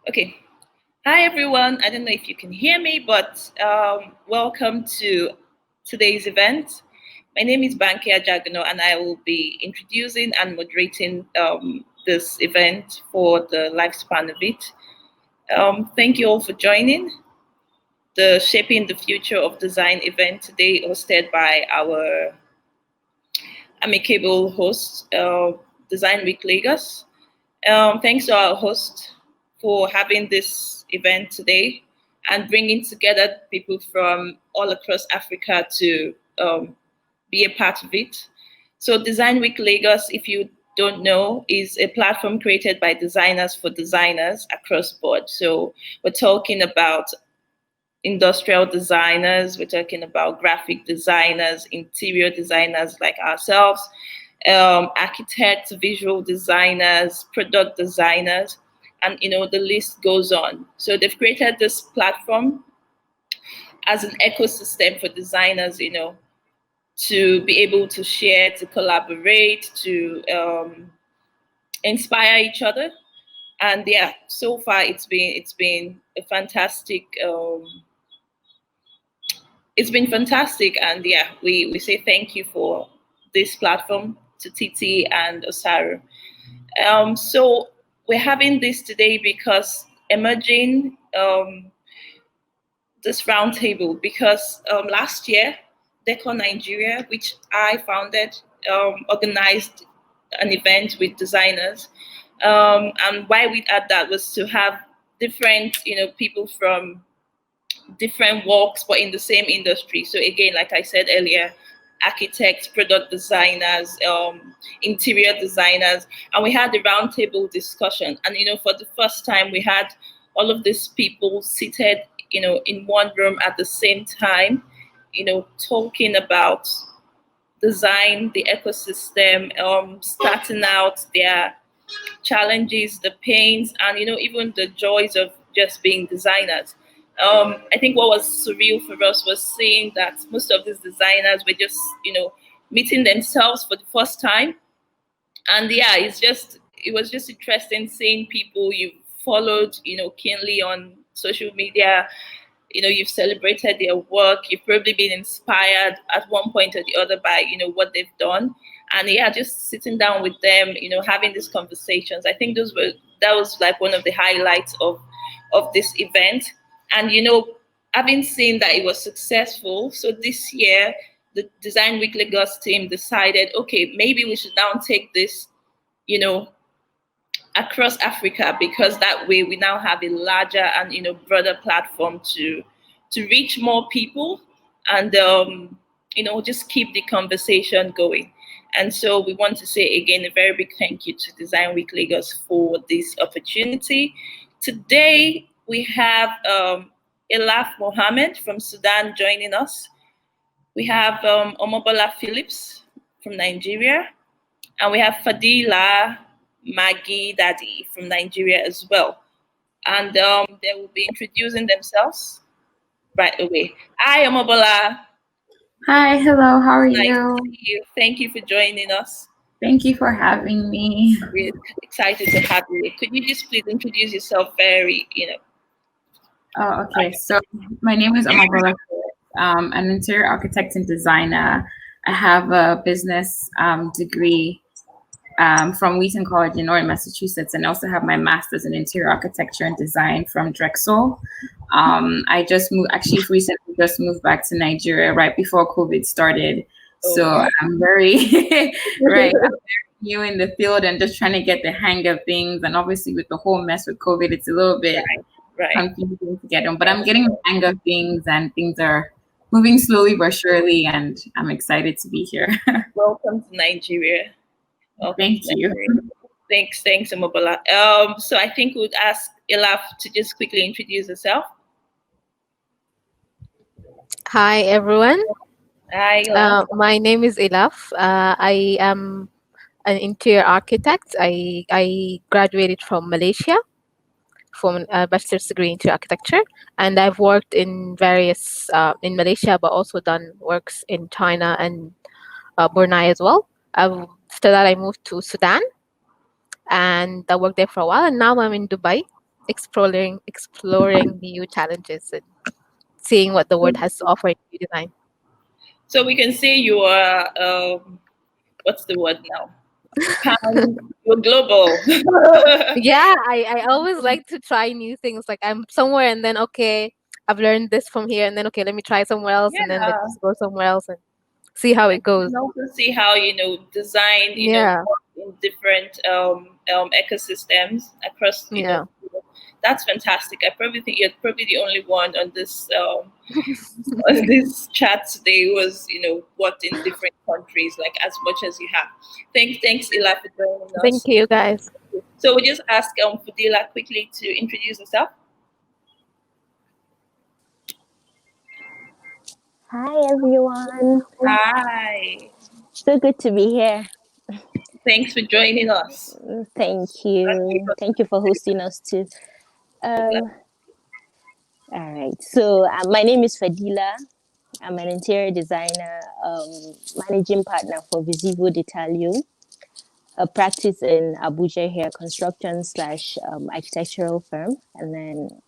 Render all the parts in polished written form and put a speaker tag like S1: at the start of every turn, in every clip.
S1: Okay. Hi, everyone. I don't know if you can hear me, but welcome to today's event. My name is Banke Ajagunna, and I will be introducing and moderating this event for the lifespan of it. Thank you all for joining the Shaping the Future of Design event today, hosted by our amicable host, Design Week Lagos. Thanks to our host for having this event today and bringing together people from all across Africa to be a part of it. So, Design Week Lagos, if you don't know, is a platform created by designers for designers across board. So, we're talking about industrial designers, we're talking about graphic designers, interior designers like ourselves, architects, visual designers, product designers, and the list goes on. So they've created this platform as an ecosystem for designers, to be able to share, to collaborate, to inspire each other. And yeah, so far it's been a fantastic. It's been fantastic, and yeah, we say thank you for this platform to Titi and Osaru. So we're having this today because emerging this roundtable because last year Decor Nigeria, which I founded, organized an event with designers, and why we had that was to have different people from different walks but in the same industry. So again, like I said earlier, architects, product designers, interior designers, and we had the roundtable discussion. And for the first time, we had all of these people seated, in one room at the same time, talking about design, the ecosystem, starting out their challenges, the pains, and even the joys of just being designers. I think what was surreal for us was seeing that most of these designers were just meeting themselves for the first time, and yeah, it was just interesting seeing people you followed keenly on social media. You've celebrated their work, you've probably been inspired at one point or the other by what they've done, and yeah, just sitting down with them, having these conversations. I think that was like one of the highlights of this event. And having seen that it was successful, so this year the Design Week Lagos team decided, okay, maybe we should now take this you know across Africa, because that way we now have a larger and broader platform to reach more people, and just keep the conversation going. And so we want to say again a very big thank you to Design Week Lagos for this opportunity. Today we have Olaf Mohammed from Sudan joining us. We have Omobola Phillips from Nigeria, and we have Fedila Maggie Daddy from Nigeria as well. And they will be introducing themselves right away. Hi, Omobola.
S2: Hi, hello, how are
S1: Nice to
S2: you?
S1: see you. Thank you for joining us.
S2: Thank you for having me.
S1: We're excited to have you. Could you just please introduce yourself very,
S2: Oh, okay. So my name is Amabola. I'm an interior architect and designer. I have a business degree from Wheaton College in Northern Massachusetts, and I also have my master's in interior architecture and design from Drexel. I just moved, actually recently just moved back to Nigeria right before COVID started. So I'm very, right, I'm very new in the field and just trying to get the hang of things. And obviously with the whole mess with COVID, it's a little bit confusing to get them, but I'm getting the hang of things, and things are moving slowly but surely, and I'm excited to be here.
S1: Welcome to Nigeria.
S2: Thank you.
S1: Thanks, Omobola. So I think we'd ask Olaf to just quickly introduce herself.
S3: Hi, everyone.
S1: Hi,
S3: my name is Olaf. I am an interior architect. I graduated from Malaysia from a bachelor's degree in interior architecture, and I've worked in various in Malaysia, but also done works in China and Brunei as well. After that, I moved to Sudan, and I worked there for a while, and now I'm in Dubai. exploring new challenges and seeing what the world has to offer in new design.
S1: So we can say you are what's the word now? You're global.
S3: Yeah, I always like to try new things. Like I'm somewhere and then okay, I've learned this from here and then okay, let me try somewhere else and then
S1: Yeah.
S3: let's go somewhere else and see how it goes.
S1: And also see how design
S3: Yeah.
S1: work in different ecosystems across
S3: Yeah.
S1: that's fantastic. I probably think you're probably the only one on this on this chat today who was worked in different countries like as much as you have. Thanks Ila for joining
S3: Thank
S1: us.
S3: you guys.
S1: So we'll just ask Fedila quickly to introduce herself.
S4: Hi everyone.
S1: Hi.
S4: So good to be here.
S1: Thanks for joining us.
S4: Thank you. Thank you for hosting us too. All right. So my name is Fedila. I'm an interior designer, managing partner for Visivo d'Italia, a practice in Abuja here, construction slash architectural firm. And then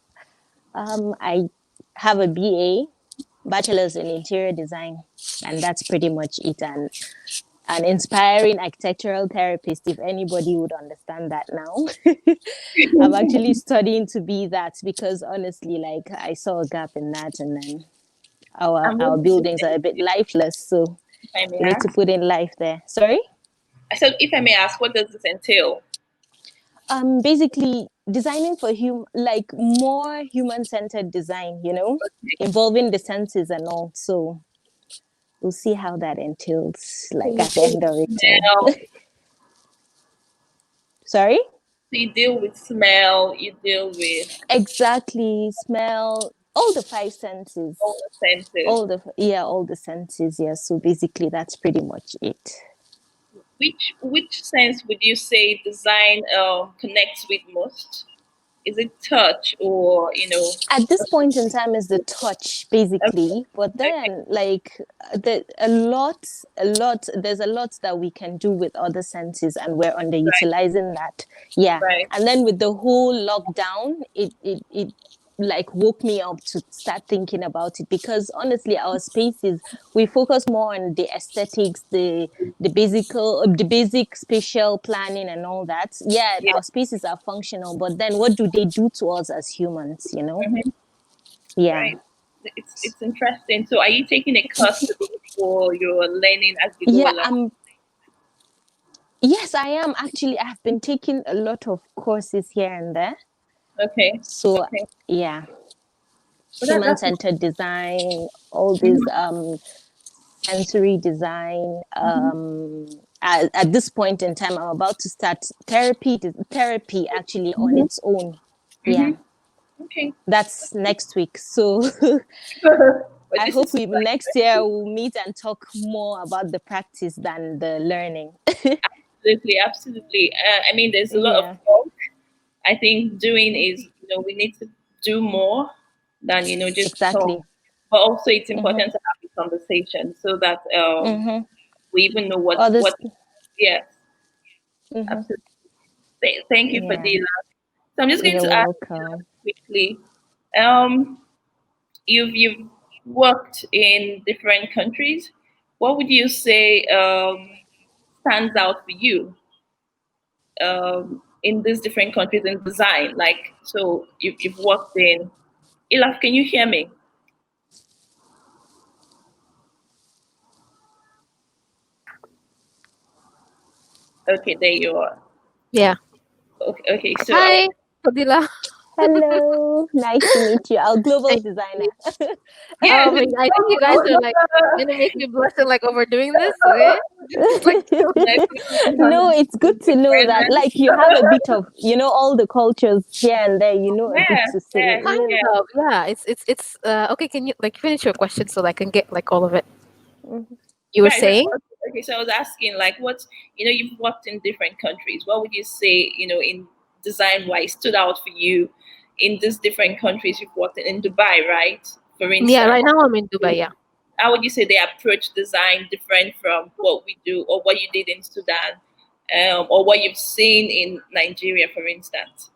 S4: I have a BA, bachelor's in interior design, and that's pretty much it. And an inspiring architectural therapist, if anybody would understand that now. I'm actually studying to be that because honestly, like I saw a gap in that, and then our buildings are a bit lifeless, so we need to put in life there. Sorry?
S1: I said, if I may ask, what does this entail?
S4: Basically designing for like more human-centered design, involving the senses and all. So we'll see how that entails, like at the end of it all. Sorry?
S1: So you deal with smell, you deal with
S4: exactly smell, all the five senses.
S1: all the senses.
S4: All the senses. Yeah. So basically, that's pretty much it.
S1: Which sense would you say design connects with most? Is it touch or
S4: At this point in time, is the touch basically, but then like there's a lot. There's a lot that we can do with other senses, and we're underutilizing that. Yeah, and then with the whole lockdown, it like woke me up to start thinking about it, because honestly our spaces, we focus more on the aesthetics, the basic spatial planning and all that. Our spaces are functional, but then what do they do to us as humans,
S1: Right. It's interesting. So are you taking a course for your learning as you go along?
S4: Yes, I am actually. I've been taking a lot of courses here and there.
S1: Okay.
S4: So yeah, human-centered design, all this sensory design. At this point in time, I'm about to start therapy actually on its own. Yeah.
S1: Okay.
S4: That's next week. So I hope next year we'll meet and talk more about the practice than the learning.
S1: Absolutely. I mean, there's a lot of work. I think doing is, we need to do more than, just talk. But also it's important to have a conversation so that we even know what yes. Absolutely. Thank you, Fedila. So I'm just going to ask you quickly. You've worked in different countries. What would you say stands out for you in these different countries in design? Like, so you've worked in Olaf, can you hear me? Okay, there you are.
S3: Yeah.
S1: Okay. So
S3: hi, Fedila.
S4: Hello, nice to meet you. Our global designer.
S3: Yeah, I think you guys are like gonna make me blush and like overdoing this. Okay.
S4: No, it's good to know that like you have a bit of all the cultures here and there. A bit to say.
S3: Yeah. It's okay. Can you like finish your question so that I can get like all of it?
S4: Mm-hmm.
S3: You were saying?
S1: Okay, so I was asking like, what's you've worked in different countries. What would you say in design wise stood out for you in these different countries you've worked in Dubai, right? For instance.
S3: Yeah, right now I'm in Dubai. Yeah.
S1: How would you say they approach design different from what we do or what you did in Sudan, or what you've seen in Nigeria, for instance?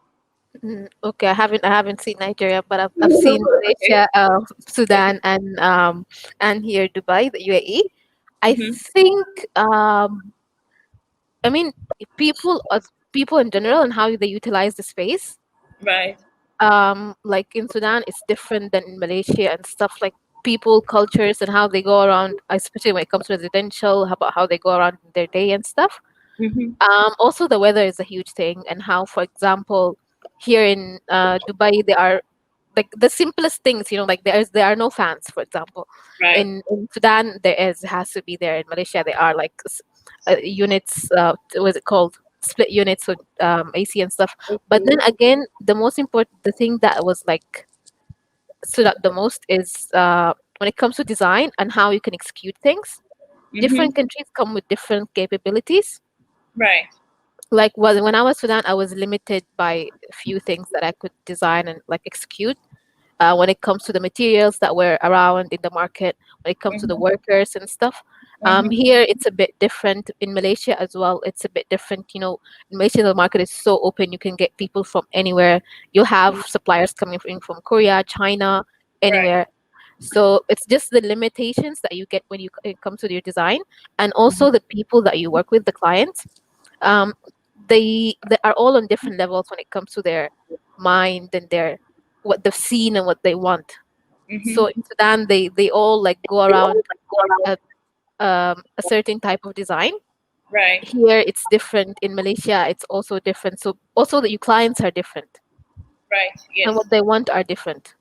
S3: Okay, I haven't seen Nigeria, but I've seen Malaysia, Sudan, and here Dubai, the UAE. I
S1: Mm-hmm.
S3: think I mean people in general and how they utilize the space.
S1: Right.
S3: Like in Sudan, it's different than in Malaysia and stuff like people, cultures, and how they go around, especially when it comes to residential, about how they go around their day and stuff.
S1: Mm-hmm.
S3: Also, the weather is a huge thing, and how, for example, here in Dubai, there are like the simplest things, like there are no fans, for example.
S1: Right.
S3: In Sudan, has to be there. In Malaysia, there are like units. What's it called? Split units with AC and stuff. But then again, the thing that was like stood out the most is when it comes to design and how you can execute things.
S1: Mm-hmm.
S3: Different countries come with different capabilities.
S1: Right.
S3: Like when I was Sudan, I was limited by a few things that I could design and like execute. When it comes to the materials that were around in the market, when it comes to the
S1: Mm-hmm.
S3: workers and stuff.
S1: Mm-hmm.
S3: Here it's a bit different. In Malaysia as well, it's a bit different. In Malaysia, the market is so open. You can get people from anywhere. You have suppliers coming from Korea, China,
S1: Right.
S3: anywhere. So it's just the limitations that you get when it comes to your design, and also the people that you work with, the clients. Um, they are all on different levels when it comes to their mind and their what they've seen and what they want.
S1: Mm-hmm.
S3: So in Sudan, they all like go around a, a certain type of design.
S1: Right.
S3: Here it's different. In Malaysia, it's also different. So also that your clients are different
S1: Right.
S3: and
S1: Yes.
S3: what they want are different.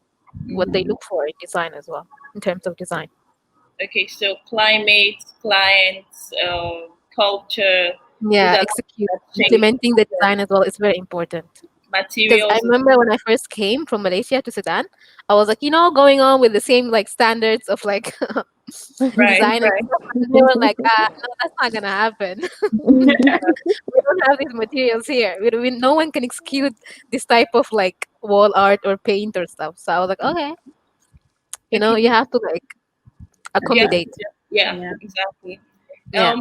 S3: What they
S1: Mm-hmm.
S3: look for in design as well, in terms of design.
S1: Okay. So climate, clients, culture. These
S3: Yeah,
S1: are
S3: execute
S1: that shape
S3: implementing the design as well is very important. Because I
S1: materials.
S3: remember when I first came from Malaysia to Sudan, I was like, going on with the same like standards of like
S1: Right.
S3: design and
S1: Right.
S3: stuff. And they were like, no, that's not gonna happen. We don't have these materials here. No one can execute this type of like wall art or paint or stuff. So I was like, okay,
S1: Okay.
S3: you have to like
S1: Yeah.
S3: accommodate.
S1: Yeah.
S2: Yeah.
S1: Exactly.
S3: Yeah.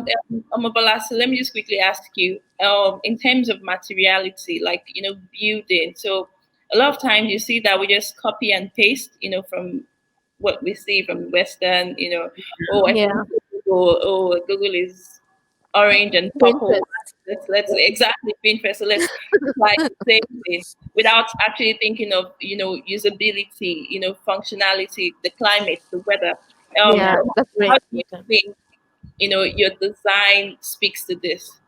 S1: Mabala, so let me just quickly ask you, in terms of materiality, like, building. So a lot of times you see that we just copy and paste, from what we see from Western, I
S3: Yeah.
S1: think Google is orange and purple.
S3: Pinterest.
S1: Let's exactly Pinterest. So let's apply the same thing without actually thinking of, usability, functionality, the climate, the weather.
S3: Yeah,
S1: So
S3: that's very
S1: how do you
S3: important.
S1: think, your design speaks to this?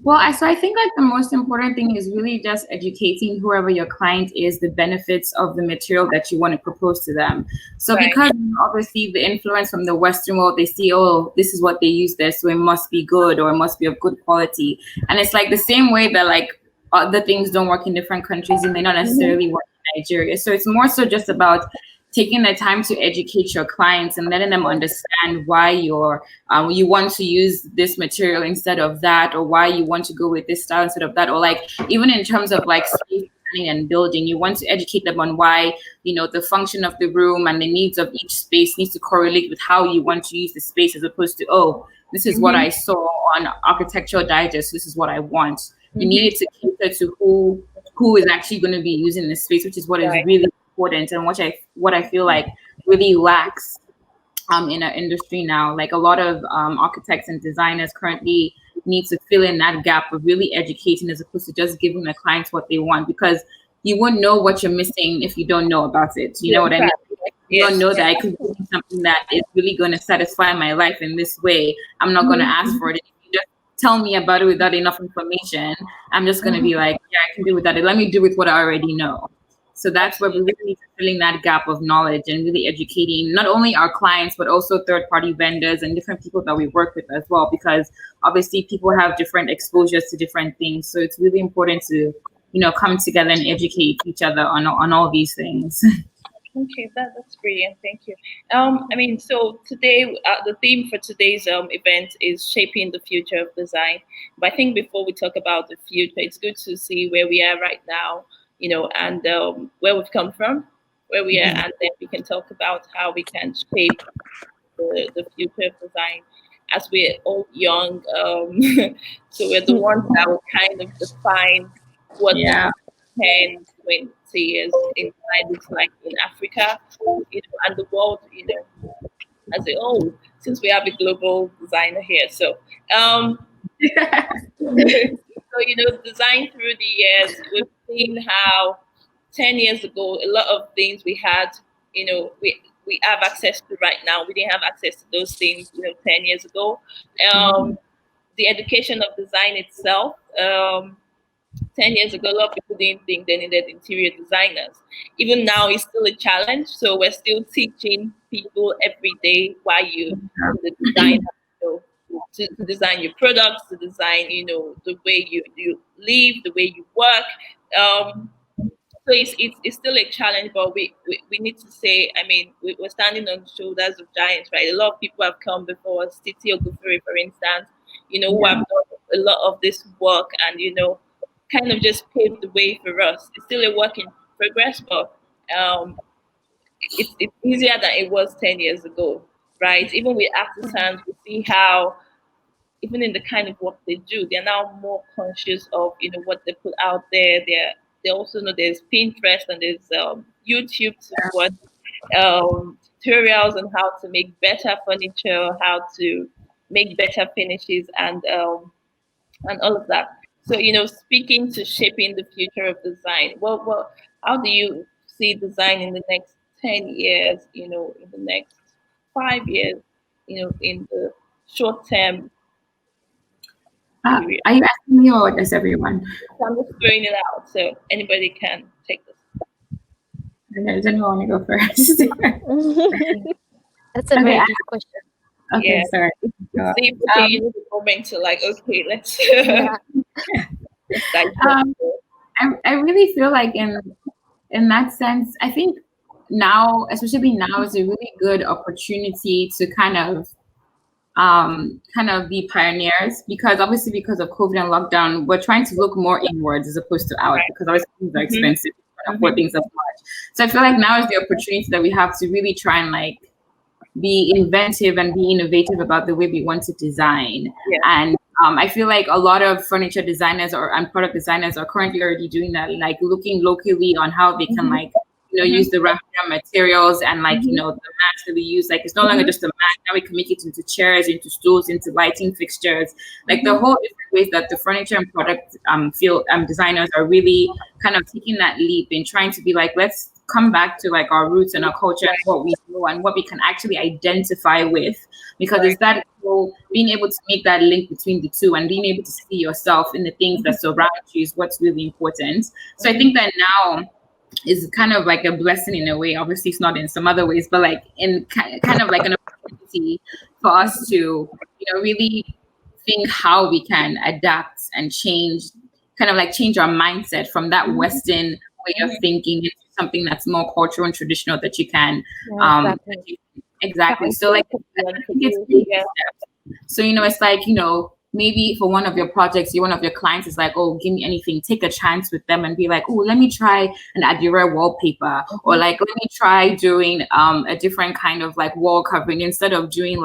S2: Well, I think like the most important thing is really just educating whoever your client is the benefits of the material that you want to propose to them. So
S1: Right.
S2: because obviously the influence from the Western world, they see, oh, this is what they use there, so it must be good or it must be of good quality. And it's like the same way that like other things don't work in different countries and they not
S1: Mm-hmm.
S2: necessarily work in Nigeria. So it's more so just about taking the time to educate your clients and letting them understand why you want to use this material instead of that, or why you want to go with this style instead of that, or like even in terms of like space planning and building, you want to educate them on why the function of the room and the needs of each space needs to correlate with how you want to use the space, as opposed to, oh, this is what
S1: Mm-hmm.
S2: I saw on Architectural Digest, this is what I want. You
S1: Mm-hmm.
S2: need it to cater to who is actually going to be using the space, which is what is
S1: Right.
S2: really important, and what I feel like really lacks in our industry now. Like a lot of architects and designers currently need to fill in that gap of really educating, as opposed to just giving the clients what they want, because you won't know what you're missing if you don't know about it. You know
S1: Yeah,
S2: what I mean?
S1: exactly.
S2: You don't
S1: Yes.
S2: know that I could do something that is really going to satisfy my life in this way. I'm not going to ask for it. If you just tell me about it without enough information, I'm just going to be like, yeah, I can do without it. Let me do with what I already know. So that's where we
S1: Absolutely.
S2: really need to fill in that gap of knowledge and really educating not only our clients, but also third-party vendors and different people that we work with as well, because obviously people have different exposures to different things. So it's really important to, come together and educate each other on all these things.
S1: Okay, that's brilliant. Thank you. So today, the theme for today's event is shaping the future of design. But I think before we talk about the future, it's good to see where we are right now, and where we've come from, where we are, and then we can talk about how we can shape the future of design. As we're all young, so we're the ones that will kind of define what
S2: Yeah.
S1: 10, 20 years in design looks like in Africa, and the world, as a whole, since we have a global designer here. So, design through the years, we've seen how 10 years ago, a lot of things we had, we have access to right now. We didn't have access to those things, 10 years ago. The education of design itself, 10 years ago, a lot of people didn't think they needed interior designers. Even now, it's still a challenge. So we're still teaching people every day why the design, to design your products, to design, the way you live, the way you work. So it's still a challenge, but we need to say, I mean, we're standing on the shoulders of giants, right? A lot of people have come before us, Titi Ogufere, for instance, who have done a lot of this work and, kind of just paved the way for us. It's still a work in progress, but it's easier than it was 10 years ago, right? Even with artisans, we see how even in the kind of work they do, they're now more conscious of what they put out there. They also know there's Pinterest and there's YouTube to watch tutorials on how to make better furniture, how to make better finishes, and all of that. So speaking to shaping the future of design. Well, how do you see design in the next 10 years? In the next 5 years? In the short term.
S2: Are you asking me or does everyone?
S1: I'm just throwing it out, so anybody can take this.
S2: Okay, does anyone want to go first?
S3: That's a very deep question.
S2: Okay, sorry.
S1: See, you need a moment to okay, let's.
S2: I really feel like in that sense, I think now, especially now, is a really good opportunity to kind of be pioneers, because obviously because of COVID and lockdown, we're trying to look more inwards as opposed to out, because obviously things are expensive, we can't afford things as much. So I feel like now is the opportunity that we have to really try and be inventive and be innovative about the way we want to design. And I feel like a lot of furniture designers and product designers are currently already doing that, looking locally on how they can use the raw materials and the mats that we use. It's no longer just a mat. Now we can make it into chairs, into stools, into lighting fixtures. The whole different ways that the furniture and product field designers are really kind of taking that leap in trying to be let's come back to our roots and our culture and what we know and what we can actually identify with, because it's that whole being able to make that link between the two and being able to see yourself in the things that surround you is what's really important. So I think that now is kind of a blessing in a way. Obviously it's not in some other ways, but in kind of an opportunity for us to really think how we can adapt and change our mindset from that Western way of thinking into something that's more cultural and traditional that you can exactly. So I think it's baby steps. So it's maybe for one of your projects, one of your clients is oh, give me anything, take a chance with them and be oh, let me try an Adira wallpaper, or let me try doing a different kind of wall covering. Instead of doing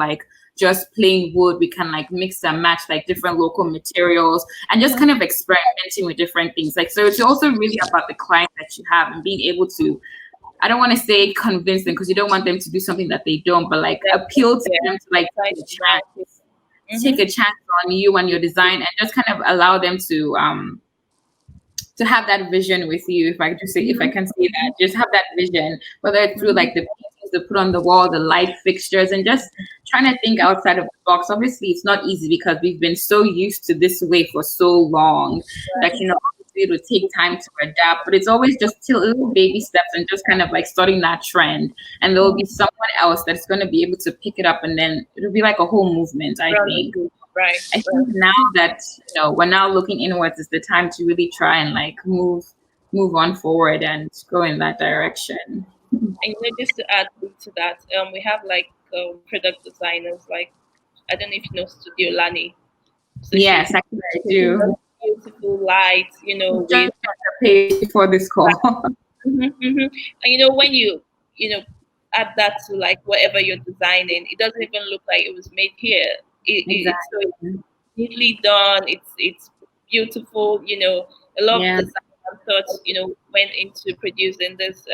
S2: just plain wood, we can mix and match different local materials and just kind of experimenting with different things. So it's also really about the client that you have and being able to, I don't want to say convince them, because you don't want them to do something that they don't, but appeal to them to take a chance on you and your design, and just kind of allow them to have that vision with you. If I can say that, just have that vision, whether it's through the paintings they put on the wall, the light fixtures, and just trying to think outside of the box. Obviously, it's not easy because we've been so used to this way for so long that it would take time to adapt. But it's always just little baby steps and just kind of starting that trend, and there will be someone else that's going to be able to pick it up, and then it'll be a whole movement. I think.
S1: Right.
S2: I think now that we're now looking inwards is the time to really try and move on forward and go in that direction.
S1: And just to add to that, we have product designers I don't know if you know Studio Lani. So
S2: yes, actually I do.
S1: Beautiful lights, with
S2: just page before this call.
S1: And when you add that to whatever you're designing, it doesn't even look like it was made here. It's so neatly done. It's beautiful. A lot of designers and thoughts, went into producing this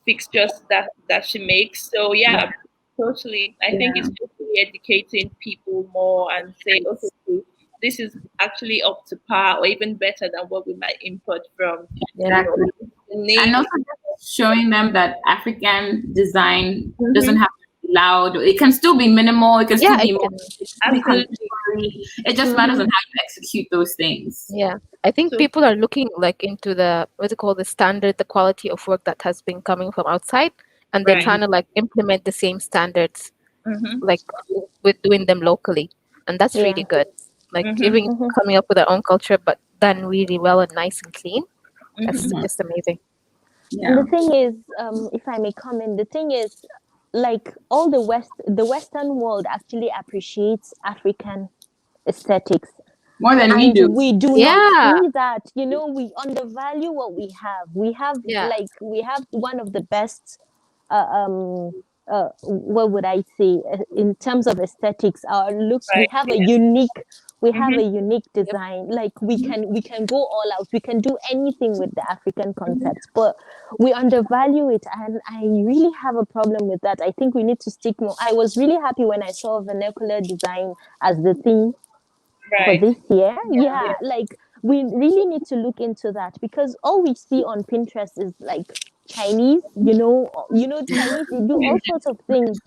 S1: fixtures that she makes. So yeah, totally. I think it's just really educating people more and saying, okay, this is actually up to par or even better than what we might import from.
S2: Exactly. And also just showing them that African design doesn't have to be loud. It can still be minimal. It can still be contemporary. It just matters on how you execute those things.
S3: Yeah, I think people are looking like into the the standard, the quality of work that has been coming from outside, and they're trying to like implement the same standards, like with doing them locally, and that's really good. Like even coming up with our own culture, but done really well and nice and clean. That's just amazing.
S4: Yeah. And the thing is, if I may comment, the thing is, like all the Western world actually appreciates African aesthetics
S2: more than we do.
S4: We do not see that. We undervalue what we have. We have we have one of the best. What would I say in terms of aesthetics? Our looks. We have a unique. We have a unique design. Like we can go all out. We can do anything with the African concept, but we undervalue it, and I really have a problem with that. I think we need to stick more. I was really happy when I saw vernacular design as the theme for this year. Yeah, like we really need to look into that, because all we see on Pinterest is like Chinese. Chinese, they do all sorts of things.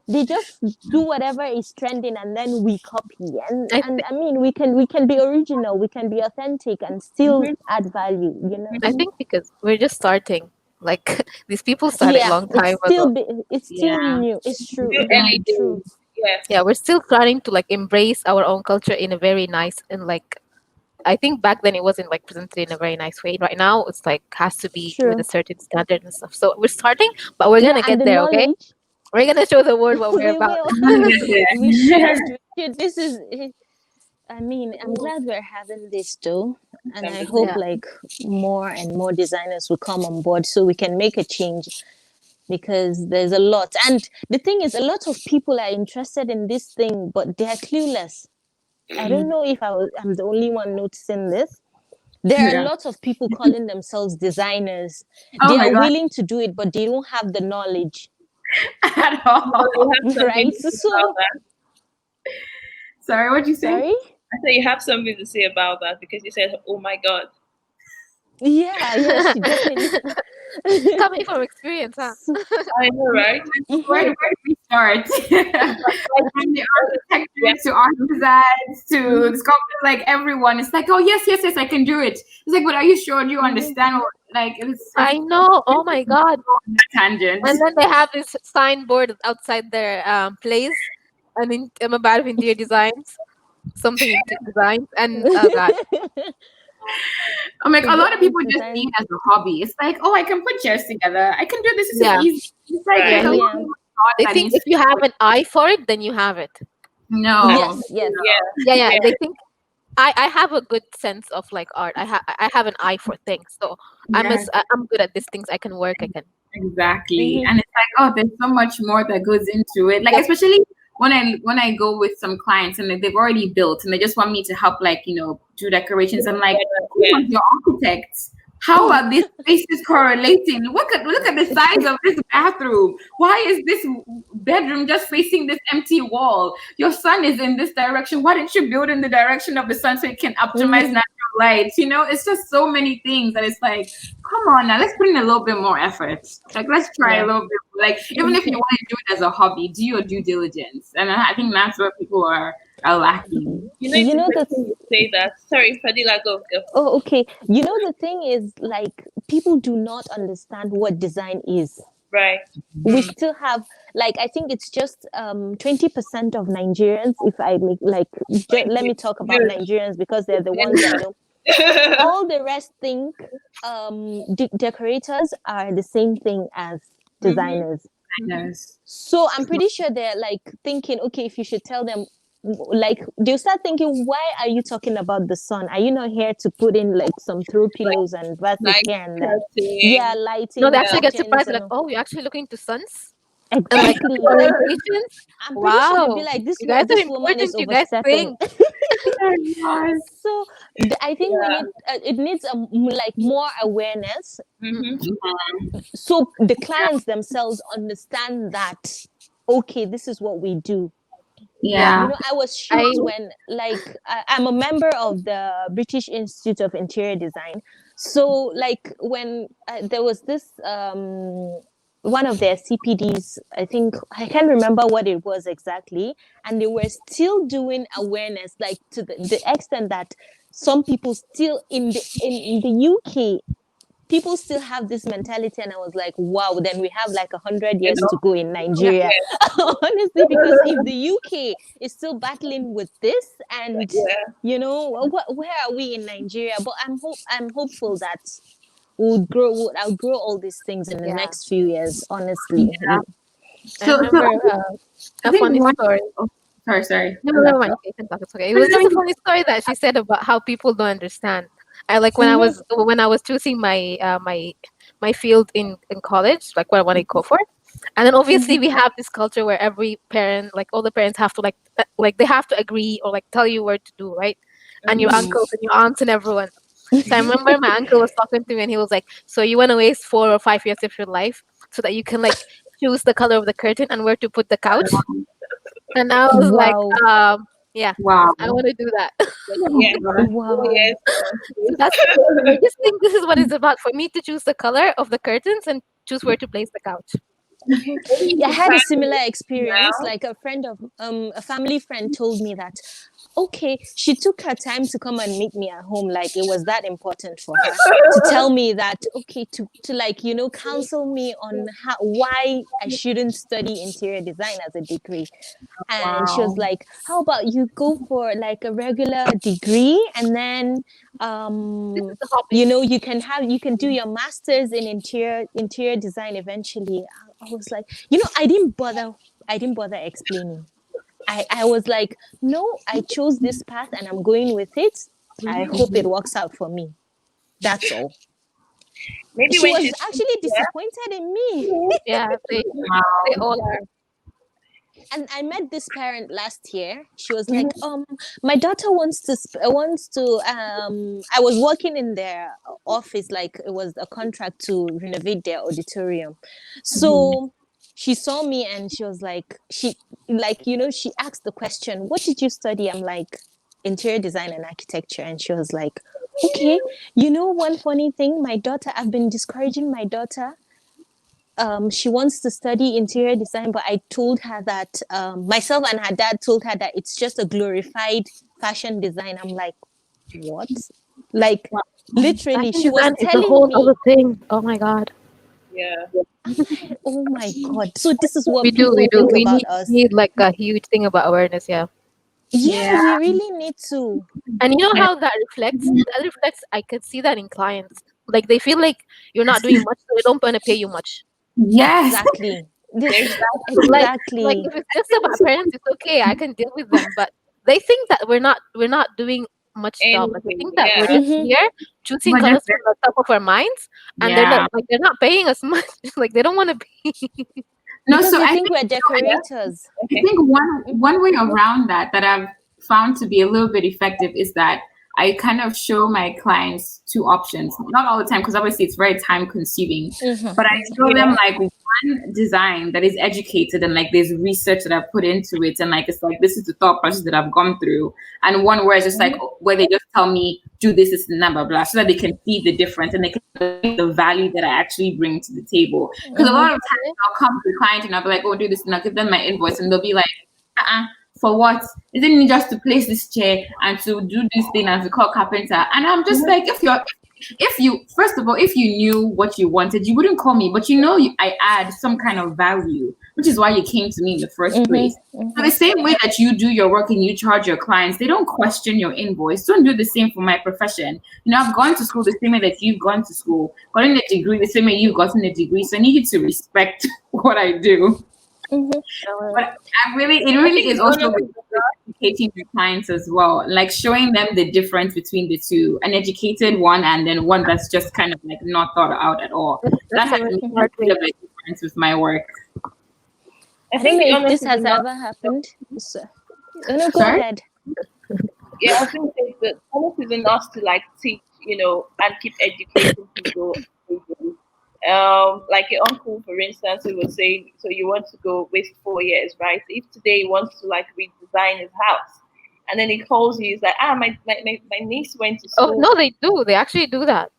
S4: They just do whatever is trending and then we copy. And I mean, we can be original, we can be authentic and still add value.
S3: I think because we're just starting. Like these people started a long time ago.
S4: It's still new. It's true. It's true.
S3: Yeah, we're still trying to like embrace our own culture in a very nice and like, I think back then it wasn't like presented in a very nice way. Right now it's like has to be with a certain standard and stuff. So we're starting, but we're gonna get there. Okay, we're gonna show the world what we're about.
S4: This is. I mean, I'm glad we're having this too, and I hope like more and more designers will come on board so we can make a change. Because there's a lot, and the thing is, a lot of people are interested in this thing, but they are clueless. I don't know if I'm the only one noticing this. There are lots of people calling themselves designers. They are willing to do it, but they don't have the knowledge
S2: at all.
S4: Right? So,
S2: sorry, what'd you say?
S4: Sorry?
S1: I said you have something to say about that because you said, "Oh my God."
S4: Yeah, she definitely.
S3: Coming from experience, huh?
S1: I know, right?
S2: Where do we start? From the architects to artisans to sculptors, like everyone. It's like, oh yes, I can do it. It's like, but are you sure? Do you understand? What, like,
S3: I know. Oh my God.
S2: Tangent.
S3: And then they have this signboard outside their place, and I'm about interior designs, something into designs, and oh God.
S2: I'm like, a lot of people just see it as a hobby. It's like, oh, I can put chairs together. I can do this. This is easy. It's like,
S3: they think if you have an eye for it, then you have it.
S2: No.
S4: Yes.
S3: Yeah. They think I have a good sense of like art. I have an eye for things. So I'm good at these things. I can work. I can.
S2: Exactly. And it's like, oh, there's so much more that goes into it. Like, especially when I go with some clients and they've already built and they just want me to help, like, do decorations. I'm like, your architects, how are these spaces correlating? Look at the size of this bathroom. Why is this bedroom just facing this empty wall? Your sun is in this direction. Why didn't you build in the direction of the sun so it can optimize natural light? It's just so many things that it's like, come on now, let's put in a little bit more effort. Like, let's try a little bit. Like, even if you want to do it as a hobby, do your due diligence. And I think that's where people are lacking.
S4: You know that
S1: say that. Sorry, Fedila, go.
S4: Oh, okay. The thing is, like, people do not understand what design is.
S1: Right.
S4: We still have, like, I think it's just 20% of Nigerians, if I make, like, let me talk about Nigerians because they're the ones that know. All the rest think decorators are the same thing as designers. So I'm pretty sure they're like thinking, okay, if you should tell them, like, they'll start thinking, why are you talking about the sun? Are you not here to put in like some throw pillows and vases here and there? Yeah, lighting.
S3: No, they actually get surprised. Like, oh, you're actually looking to suns?
S4: Exactly.
S3: And, like,
S4: I'm pretty sure they'll be like, this woman is
S3: you guys
S4: overstepping.
S3: think.
S4: So I think we need it needs like more awareness, so the clients themselves understand that, okay, this is what we do.
S2: Yeah.
S4: You know, I was shocked when, like, I'm a member of the British Institute of Interior Design. So, like, when there was this, one of their CPDs, I think, I can't remember what it was exactly, and they were still doing awareness, like, to the extent that some people still in the UK, people still have this mentality, and I was like, wow, then we have like 100 years to go in Nigeria. Honestly, because if the UK is still battling with this, and you know, where are we in Nigeria? But I'm hopeful that we'll outgrow all these things in the next few years, honestly.
S3: I remember a funny story.
S2: Sorry.
S3: No, you can talk. It's okay. It was just a funny story that she said about how people don't understand. I like when I was choosing my my field in college, like what I want to go for, and then obviously we have this culture where every parent, like all the parents, have to like they have to agree or like tell you what to do, right? And your uncles and your aunts and everyone. So I remember my uncle was talking to me and he was like, "So you want to waste 4 or 5 years of your life so that you can like choose the color of the curtain and where to put the couch?" And I was like, yeah, I want to do that.
S4: Wow.
S3: So I just think this is what it's about, for me to choose the color of the curtains and choose where to place the couch.
S4: I had a similar experience. Like a friend of a family friend told me that, okay, she took her time to come and meet me at home, like it was that important for her to tell me that, okay, to like, you know, counsel me on why I shouldn't study interior design as a degree. And she was like, how about you go for like a regular degree, and then you know, you can do your master's in interior design eventually. I was like, you know, I didn't bother explaining. I was like, no, I chose this path and I'm going with it. I hope it works out for me. That's all.
S1: Maybe
S4: she was actually disappointed in me.
S3: Yeah, they all are.
S4: And I met this parent last year. She was like, my daughter wants to I was working in their office, like it was a contract to renovate their auditorium. So she saw me and she was like, she asked the question, what did you study? I'm like, interior design and architecture. And she was like, okay, you know, one funny thing, I've been discouraging my daughter. She wants to study interior design, but I told her that myself and her dad told her that it's just a glorified fashion design. I'm like, what? Like, literally, she was telling me.
S3: Other thing. Oh my god.
S1: Yeah.
S4: Oh my god. So this is what
S3: We
S4: people
S3: do.
S4: think
S3: We
S4: about us.
S3: need like a huge thing about awareness. Yeah.
S4: Yeah, we really need to.
S3: And you know how that reflects? That reflects. I could see that in clients. Like they feel like you're not doing much, so they don't want to pay you much.
S2: Yes.
S4: Exactly.
S3: Like if it's just about parents, it's okay. I can deal with them. But they think that we're not doing much stuff. Like they think that we're just here choosing colors from the top of our minds, and they're not paying us much. Like they don't want to pay.
S2: No,
S4: because
S2: so
S4: they
S2: I
S4: think we're decorators.
S2: I think one way around that I've found to be a little bit effective is that I kind of show my clients two options. Not all the time, because obviously it's very time consuming. But I show them like one design that is educated and like there's research that I've put into it, and like it's like this is the thought process that I've gone through, and one where it's just like where they just tell me do this and blah blah blah, so that they can see the difference and they can see the value that I actually bring to the table. Because a lot of times I'll come to the client and I'll be like, oh, do this, and I'll give them my invoice and they'll be like, for what? Isn't it just to place this chair and to do this thing and to call carpenter? And I'm just like, if you first of all, if you knew what you wanted, you wouldn't call me. But you know, I add some kind of value, which is why you came to me in the first place. So the same way that you do your work and you charge your clients, they don't question your invoice. Don't do the same for my profession. You know, I've gone to school the same way that you've gone to school, gotten a degree the same way you've gotten a degree. So I need you to respect what I do. But it really is also educating your clients as well, like showing them the difference between the two, an educated one and then one that's just kind of like not thought out at all. That has made a bit of a difference with my work.
S4: I don't know if this has ever happened. So, no, go ahead.
S1: Yeah, I think the onus is on us to like teach, and keep educating people. Like your uncle, for instance, who was saying, so you want to go waste 4 years, right? If today he wants to like redesign his house, and then he calls you, he's like, my niece went to
S3: Oh
S1: school.
S3: no, they do. They actually do that.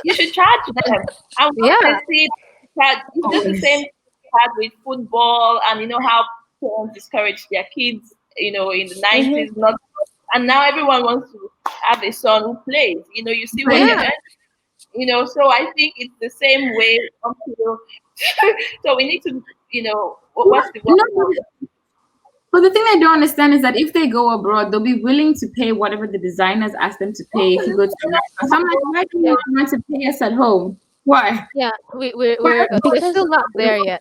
S1: You should charge them. And once
S3: Yeah.
S1: I see that, it's just the same thing we had with football, and you know how parents discourage their kids, in the 90s, not, and now everyone wants to have a son who plays. You see what they're
S3: Yeah.
S1: So I think it's the same way. So we need to, what's the
S2: No,
S1: word?
S2: but the thing I don't understand is that if they go abroad, they'll be willing to pay whatever the designers ask them to pay if you go to America. So I'm like, why do you want to pay us at home? Why?
S3: Yeah. We're still not there yet.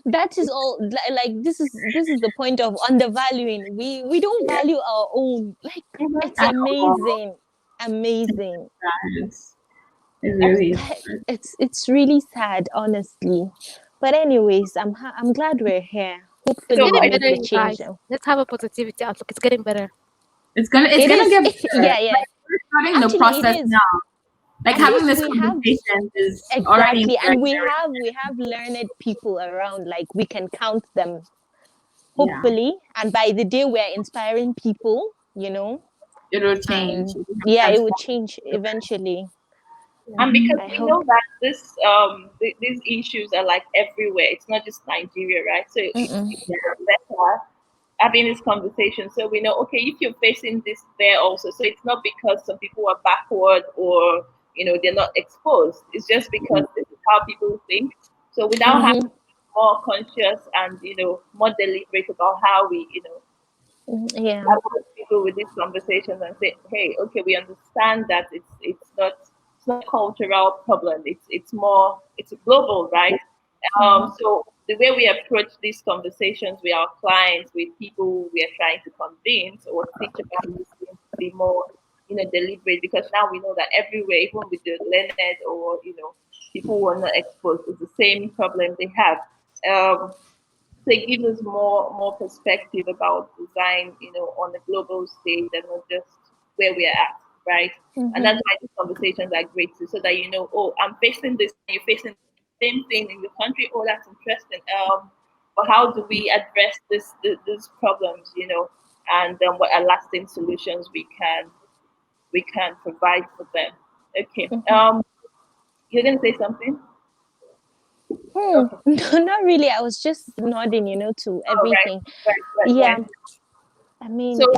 S4: That is all. Like this is the point of undervaluing. We don't value our own. Like it's amazing, amazing.
S2: It really is.
S4: It's really sad, honestly. But anyways, I'm glad we're here. Hopefully,
S3: It's getting
S4: we
S3: better,
S4: will
S3: you
S4: change
S3: guys.
S4: them.
S3: Let's have a positivity outlook. It's getting better.
S2: It's gonna
S4: It
S2: get
S4: is.
S2: better.
S4: Yeah, yeah.
S2: Like, we're starting
S4: Actually,
S2: the process
S4: it is.
S2: now. Like
S4: At
S2: having
S4: least
S2: this
S4: we have
S2: conversation is already
S4: exactly, and we
S2: very-
S4: have learned people around. Like we can count them.
S2: Yeah.
S4: Hopefully, and by the day we're inspiring people,
S2: It'll change.
S4: and yeah, it would change eventually.
S1: And because
S4: I
S1: we
S4: hope.
S1: know that these issues are like everywhere. It's not just Nigeria, right? So it's better having this conversation, so we know, okay, if you're facing this there also, so it's not because some people are backward or they're not exposed. It's just because this is how people think. So without having more conscious and more deliberate about how we
S4: Yeah.
S1: approach people with these conversations and say, hey, okay, we understand that it's not a cultural problem. It's global, right? So the way we approach these conversations with our clients, with people we are trying to convince or teach about these things, to be more deliberate, because now we know that everywhere, even with the learned or people who are not exposed, it's the same problem they have. So it gives us more perspective about design, on a global stage and not just where we are at, right? And that's why these conversations are great too, so that oh, I'm facing this, you're facing the same thing in your country. Oh, that's interesting. But how do we address these problems, and what are lasting solutions we can provide for them? Okay. You're gonna say something?
S4: No, not really. I was just nodding, to everything.
S1: Right.
S4: Yeah. I mean,
S1: so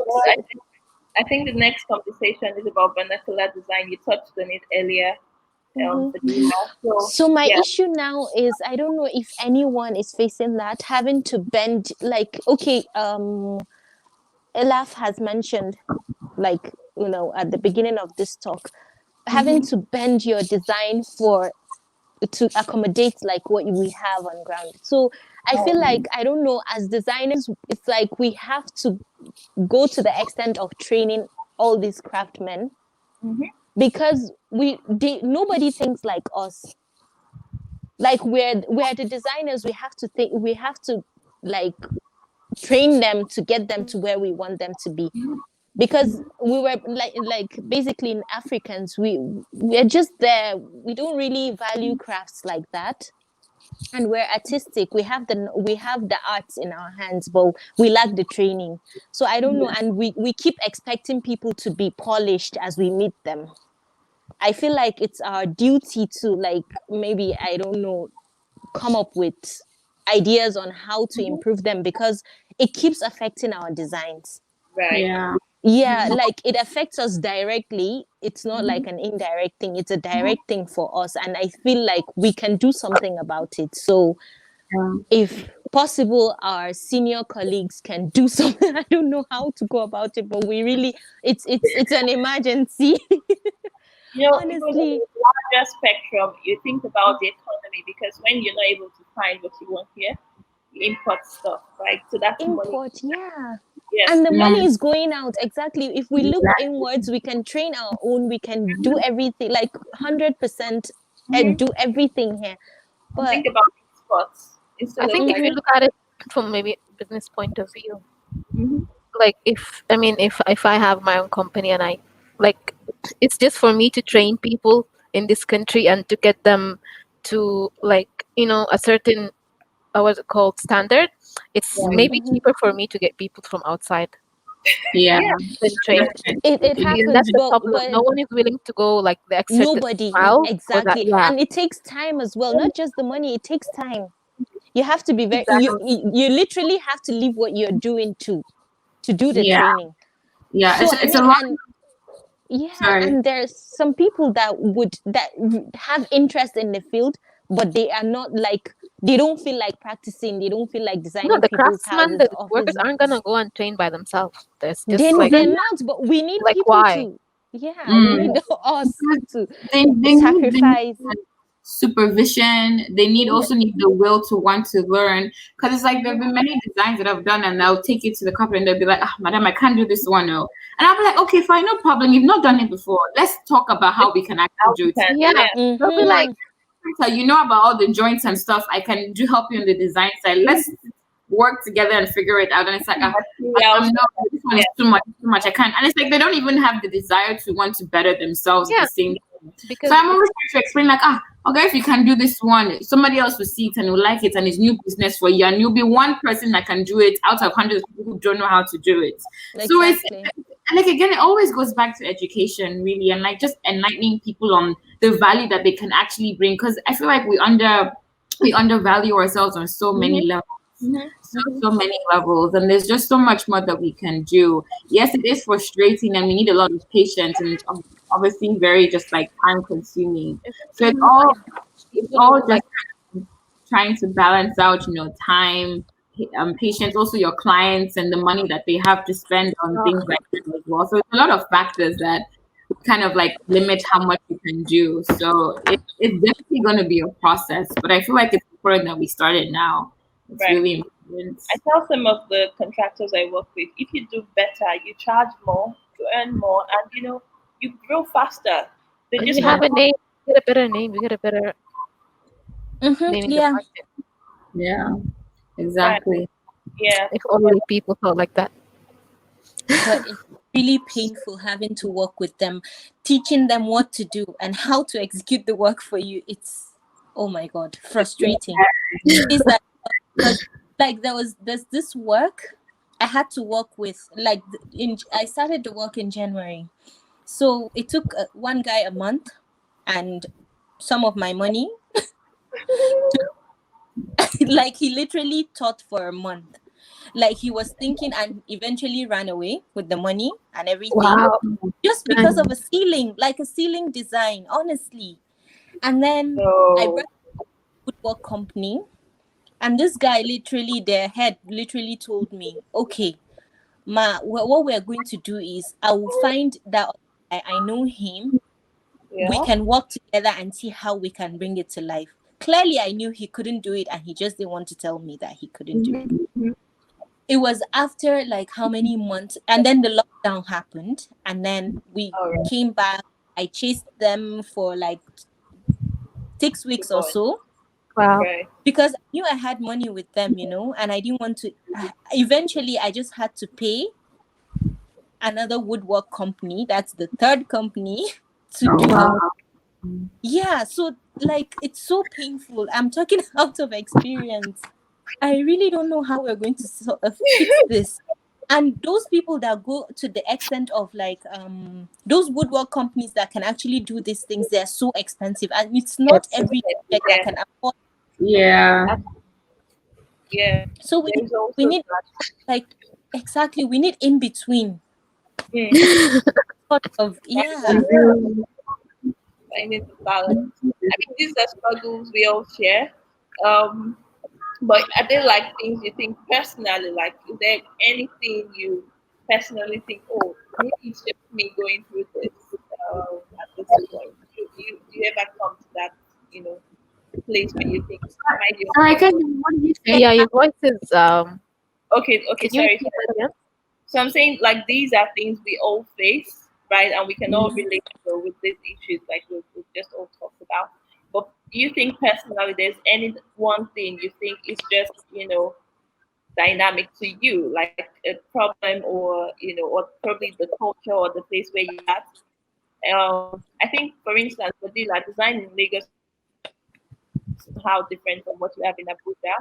S1: I think the next conversation is about vernacular design. You touched on it earlier.
S4: So my issue now is, I don't know if anyone is facing that, having to bend, like, okay, Olaf has mentioned, like, at the beginning of this talk, having to bend your design to accommodate like what we have on ground. So I feel like, I don't know, as designers, it's like we have to go to the extent of training all these craftsmen, because nobody thinks like us. Like we're the designers, we have to like train them to get them to where we want them to be. Because we were like basically, in Africans, we're just there. We don't really value crafts like that, and we're artistic. We have the arts in our hands, but we lack the training. So I don't know, and we keep expecting people to be polished as we meet them. I feel like it's our duty to, like, maybe, I don't know, come up with ideas on how to improve them, because it keeps affecting our designs.
S1: Right.
S4: Yeah, like it affects us directly. It's not like an indirect thing, it's a direct thing for us, and I feel like we can do something about it. So if possible, our senior colleagues can do something. I don't know how to go about it, but we really, it's an emergency. Honestly,
S1: even on a larger spectrum, you think about the economy, because when you're not able to find what you want here, you import stuff, right? So that's
S4: import,
S1: money.
S4: yeah.
S1: Yes.
S4: And the money is going out. Exactly. If we look inwards, we can train our own, we can do everything, like 100%, and do everything here. But
S1: think about exports.
S3: I think if you look at it from maybe a business point of view, like if I have my own company and I like it's just for me to train people in this country and to get them to like a certain what's it called standard. It's maybe cheaper for me to get people from outside
S2: Yeah.
S3: than train.
S4: It
S3: And that's
S4: happens,
S3: the
S4: but
S3: problem. No one is willing to go like the extra
S4: nobody
S3: mile for that.
S4: exactly,
S3: Yeah,
S4: and it takes time as well. Not just the money; it takes time. You have to be very.
S3: exactly.
S4: You literally have to leave what you're doing to do the
S2: Yeah.
S4: training.
S2: Yeah.
S4: So
S2: It's a lot.
S4: and yeah,
S2: Sorry.
S4: and there's some people that have interest in the field, but they are not like, they don't feel like practicing. They don't feel like
S3: No,
S4: designing
S3: the
S4: people's
S3: craftsmen,
S4: houses,
S3: the workers
S4: office.
S3: aren't gonna go and train by themselves. There's just
S4: Then
S3: like
S4: they're not, but we need people
S3: why?
S4: to. Yeah, we
S2: Mm.
S4: need us to
S2: They need
S4: sacrifice.
S2: supervision. They need the will to want to learn, because it's like there've been many designs that I've done and I'll take it to the couple and they'll be like, madam, I can't do this one, no. And I'll be like, okay, fine, no problem, you've not done it before, let's talk about how we can actually do it.
S3: Yeah, they'll be like,
S4: Mm-hmm.
S2: So you know about all the joints and stuff, I can do help you on the design side, let's work together and figure it out. And it's like,
S1: Materials.
S2: no, this one is too much, I can't. And it's like they don't even have the desire to want to better themselves at
S3: yeah,
S2: the same time.
S3: because
S2: So I'm always trying to explain, like, okay, if you can do this one, somebody else will see it and will like it, and it's new business for you, and you'll be one person that can do it out of hundreds of people who don't know how to do it. So it's,
S4: Exactly.
S2: and like again, it always goes back to education, really, and like just enlightening people on the value that they can actually bring. Because I feel like we undervalue ourselves on so many levels. So many levels, and there's just so much more that we can do. Yes, it is frustrating and we need a lot of patience, and it's obviously very just like time consuming. So it's all just
S3: like
S2: trying to balance out, time, patience, also your clients and the money that they have to spend on things like that as well. So it's a lot of factors that kind of like limit how much you can do. So it's definitely going to be a process, but I feel like it's important that we start it now. It's
S1: Right.
S2: really important.
S1: I tell some of the contractors I work with, if you do better, you charge more, you earn more, and you grow faster. They
S3: if
S1: just
S3: you have
S1: want
S3: a name, you get a better name, you get a better name in the
S4: Yeah.
S3: market.
S2: Yeah,
S1: right.
S2: exactly.
S1: Yeah.
S3: If only people thought like that.
S4: But it's really painful having to work with them, teaching them what to do and how to execute the work for you. It's, oh my God, frustrating. Is that because like there's this work I had to work with, like I started the work in January, so it took one guy a month and some of my money. Like he literally taught for a month. Like he was thinking and eventually ran away with the money and everything,
S3: Wow.
S4: just because of a ceiling, like a ceiling design, honestly. And then I
S1: So
S4: brought a woodwork company, and this guy literally, their head literally told me, okay, what we're going to do is I will find that I know him. We
S1: yeah.
S4: can work together and see how we can bring it to life. Clearly, I knew he couldn't do it, and he just didn't want to tell me that he couldn't do it. It was after like how many months, and then the lockdown happened, and then we
S1: Alright.
S4: came back. I chased them for like 6 weeks or so
S3: Wow.
S1: Right.
S4: because I knew I had money with them, and I didn't want to. Eventually, I just had to pay another woodwork company. That's the third company to do.
S2: Wow.
S4: Yeah, so like it's so painful. I'm talking out of experience. I really don't know how we're going to fix this. And those people that go to the extent of like those woodwork companies that can actually do these things, they're so expensive, and it's not every project that can afford.
S2: Yeah.
S1: Yeah.
S4: So we
S1: There's also
S4: need
S1: that.
S4: like exactly we need in between sort of
S1: Finding the balance. I mean, these are struggles we all share. Um, but are there like things you think personally? Like, is there anything you personally think, oh, maybe it's just me going through this at this point? Do you ever come to that, place where you think, am I the
S2: Sorry,
S1: only one?
S2: what did you say?
S3: Yeah, your voice is
S1: Okay,
S3: can you
S1: sorry.
S3: repeat that again?
S1: So I'm saying like these are things we all face, right? And we can all relate with these issues like we've just all talked about. But do you think personally there's any one thing you think is just, dynamic to you, like a problem, or or probably the culture or the place where you're at. I think, for instance, Fedila, design in Lagos is somehow different from what you have in Abuja.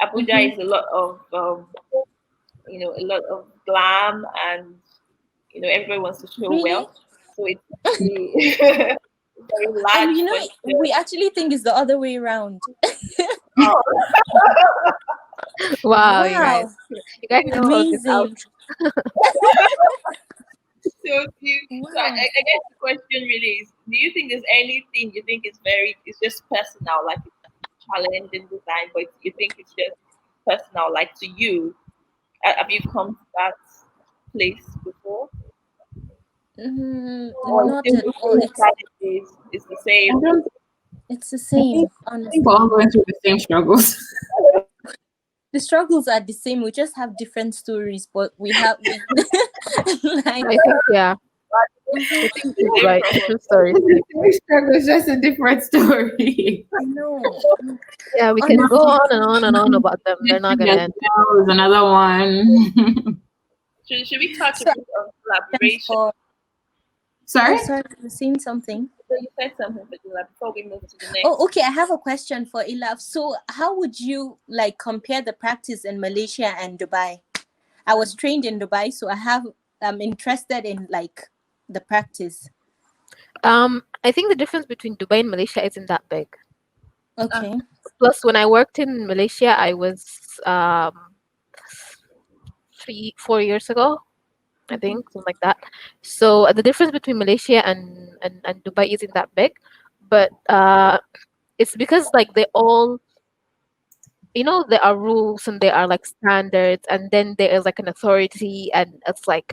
S1: Abuja is a lot of a lot of glam, and everybody wants to show
S4: Really?
S1: wealth, so it's really very large.
S4: And
S1: But
S4: we actually think it's the other way around.
S1: oh,
S3: Wow,
S4: Wow,
S3: you guys need to sort this out.
S4: amazing.
S1: so cute. So I
S4: Wow.
S1: guess the question really is: do you think there's anything you think it's just personal, like it's challenge in design, but you think it's just personal, like to you? Have you come to that place before? Or
S4: Not
S1: still
S4: at
S1: the
S4: all.
S1: same challenges is the same?
S4: It's the
S2: I
S4: same,
S2: think
S4: honestly.
S2: we're all going through the same struggles.
S4: The struggles are the same. We just have different stories, but we have like
S3: I think, yeah. I think it's right. Different stories.
S2: Every struggle is just a different story.
S4: I know.
S3: Yeah, we can go on and on and on about them. They're not gonna end.
S2: There's another one.
S1: Should we touch a
S4: So-
S1: bit on collaboration?
S4: For,
S2: Sorry?
S4: sorry, you were saying something.
S1: So you said something, Fedila, before we move to the next.
S4: Oh, okay. I have a question for Olaf. So, how would you like compare the practice in Malaysia and Dubai? I was trained in Dubai, so I'm interested in like the practice.
S3: I think the difference between Dubai and Malaysia isn't that big.
S4: Okay.
S3: Plus, when I worked in Malaysia, I was 3-4 years ago, I think, something like that. So the difference between Malaysia and Dubai isn't that big, but it's because like they all, there are rules and there are like standards, and then there is like an authority, and it's like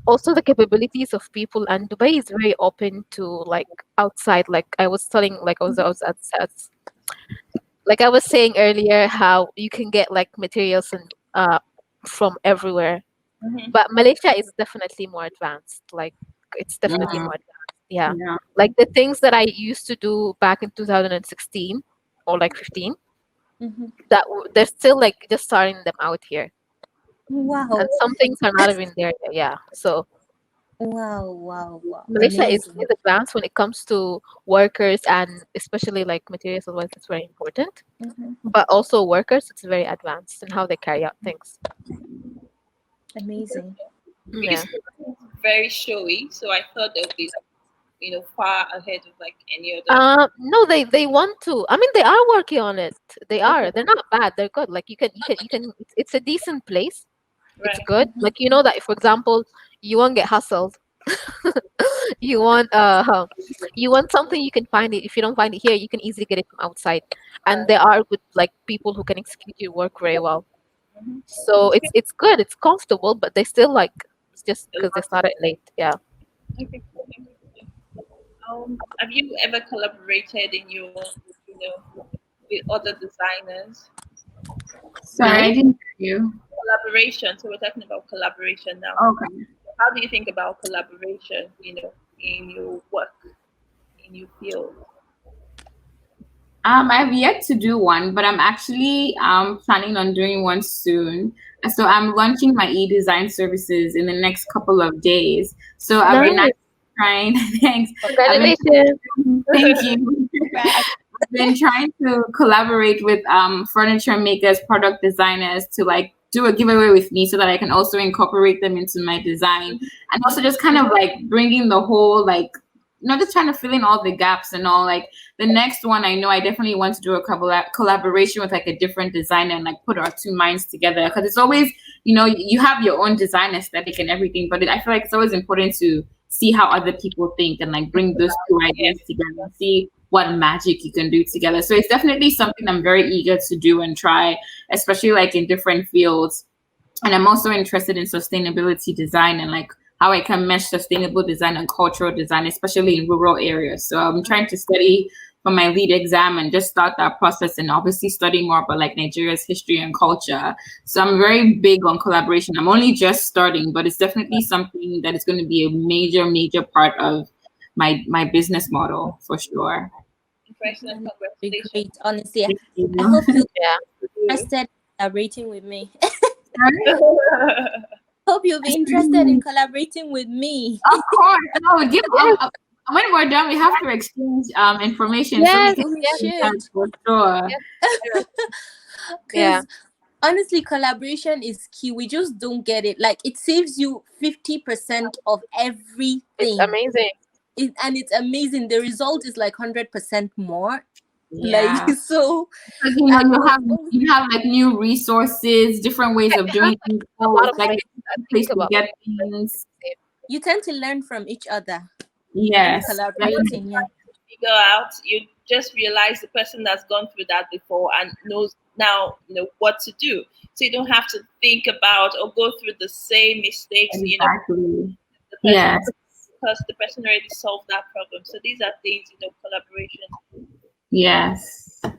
S3: also the capabilities of people. And Dubai is very open to like outside. Like I was telling, like I was at like I was saying earlier, how you can get like materials and from everywhere. But Malaysia is definitely more advanced. Like it's definitely more advanced. Yeah.
S2: Yeah.
S3: Like the things that I used to do back in 2016 or like 15, they're still like just starting them out here.
S4: Wow.
S3: And some things are not even there yet. Yeah. So
S4: Wow.
S3: Malaysia is
S4: Amazing.
S3: advanced when it comes to workers, and especially like materials otherwise it's very important. But also workers, it's very advanced in how they carry out things.
S4: Amazing.
S3: Yeah.
S1: Because it's very showy, so I thought they would be far ahead of like any other.
S3: No, they want to. I mean, they are working on it. They are. They're not bad. They're good. Like you can. It's a decent place. It's
S1: Right.
S3: good. Like that, for example, you won't get hustled. you want something, you can find it. If you don't find it here, you can easily get it from outside. And there are good like people who can execute your work very well. So it's good. It's comfortable, but they still like it's just because they started late. Yeah.
S1: Okay. Have you ever collaborated in your, with other designers?
S2: Sorry, I didn't hear you.
S1: Collaboration. So we're talking about collaboration now.
S2: Okay.
S1: How do you think about collaboration? In your work, in your field.
S2: I've yet to do one, but I'm actually planning on doing one soon. So I'm launching my e-design services in the next couple of days. So I've been
S3: Nice.
S2: trying. Thanks.
S3: Congratulations.
S2: Thank you. I've been trying to collaborate with furniture makers, product designers to like do a giveaway with me so that I can also incorporate them into my design, and also just kind of like bringing the whole like just trying to fill in all the gaps and all. Like the next one, I know I definitely want to do a collaboration with like a different designer and like put our two minds together, because it's always you have your own design aesthetic and everything, but I feel like it's always important to see how other people think and like bring those two ideas together and see what magic you can do together. So it's definitely something I'm very eager to do and try, especially like in different fields. And I'm also interested in sustainability design and like how I can mesh sustainable design and cultural design, especially in rural areas. So I'm trying to study for my lead exam and just start that process, and obviously study more about like Nigeria's history and culture. So I'm very big on collaboration. I'm only just starting, but it's definitely something that is going to be a major part of my business model for sure.
S1: Congratulations.
S4: Be great, honestly.
S2: Thank you.
S4: I hope you
S3: Yeah.
S4: interested collaborating with me.
S2: Right?
S4: Hope you'll be interested in collaborating with me.
S2: Of course. No, when we're done, we have to exchange information
S3: Yes,
S2: so we
S4: We
S2: can stay in
S4: should.
S2: touch for sure.
S3: yes, yeah.
S4: Because honestly, collaboration is key. We just don't get it. Like, it saves you 50% of everything.
S3: It's amazing.
S4: And it's amazing. The result is like 100% more.
S2: Yeah.
S4: Like, so
S2: Because you have like new resources, different ways of doing things.
S3: A lot of
S2: Like
S3: things
S2: a
S3: that
S2: place
S3: think
S2: to
S3: about.
S2: get things.
S4: you tend to learn from each other.
S2: Yes.
S4: Collaborating, yeah.
S1: You go out, you just realize the person that's gone through that before and knows now, what to do. So you don't have to think about or go through the same mistakes,
S2: Exactly.
S1: the person,
S2: Yes.
S1: because the person already solved that problem. So these are things, collaboration.
S2: Yes. I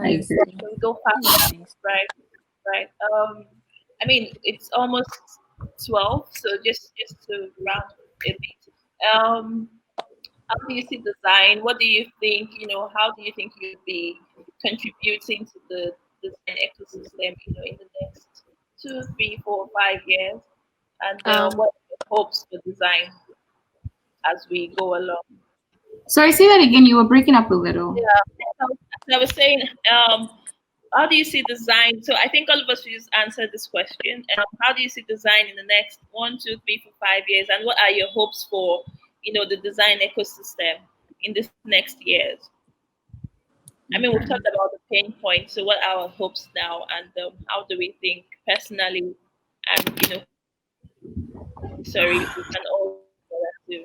S2: agree.
S1: So we go faster, right? I mean, it's almost 12, so just to round a bit. How do you see design? What do you think? How do you think you'll be contributing to the design ecosystem? In the next 2, 3, 4, 5 years, and what are your hopes for design as we go along?
S2: Sorry, say that again. You were breaking up a little.
S1: Yeah, so I was saying, how do you see design? So I think all of us should just answer this question. How do you see design in the next 1, 2, 3, 4, 5 years? And what are your hopes for, the design ecosystem in this next years? I mean, we've talked about the pain points. So what are our hopes now? And how do we think personally and, sorry, we can all to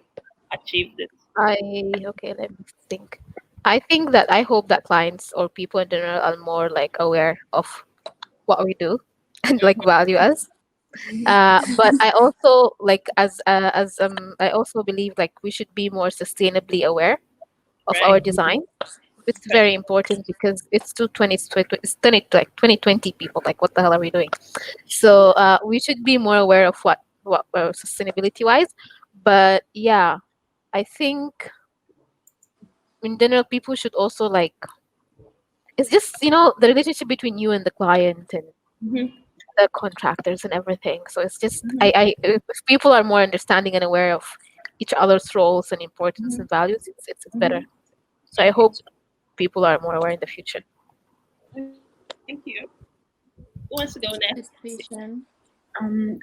S1: achieve this?
S3: Okay, let me think. I think that I hope that clients or people in general are more like aware of what we do and like value us. But I also like as I also believe like we should be more sustainably aware of our
S1: Right.
S3: design. It's very important because it's 2020 people. Like, what the hell are we doing? So we should be more aware of what sustainability wise. But yeah, I think in general people should also like, it's just the relationship between you and the client and
S1: Mhm.
S3: the contractors and everything. So it's just I if people are more understanding and aware of each other's roles and importance and values, it's better. So I hope people are more aware in the future.
S1: Thank you. Who wants to go next?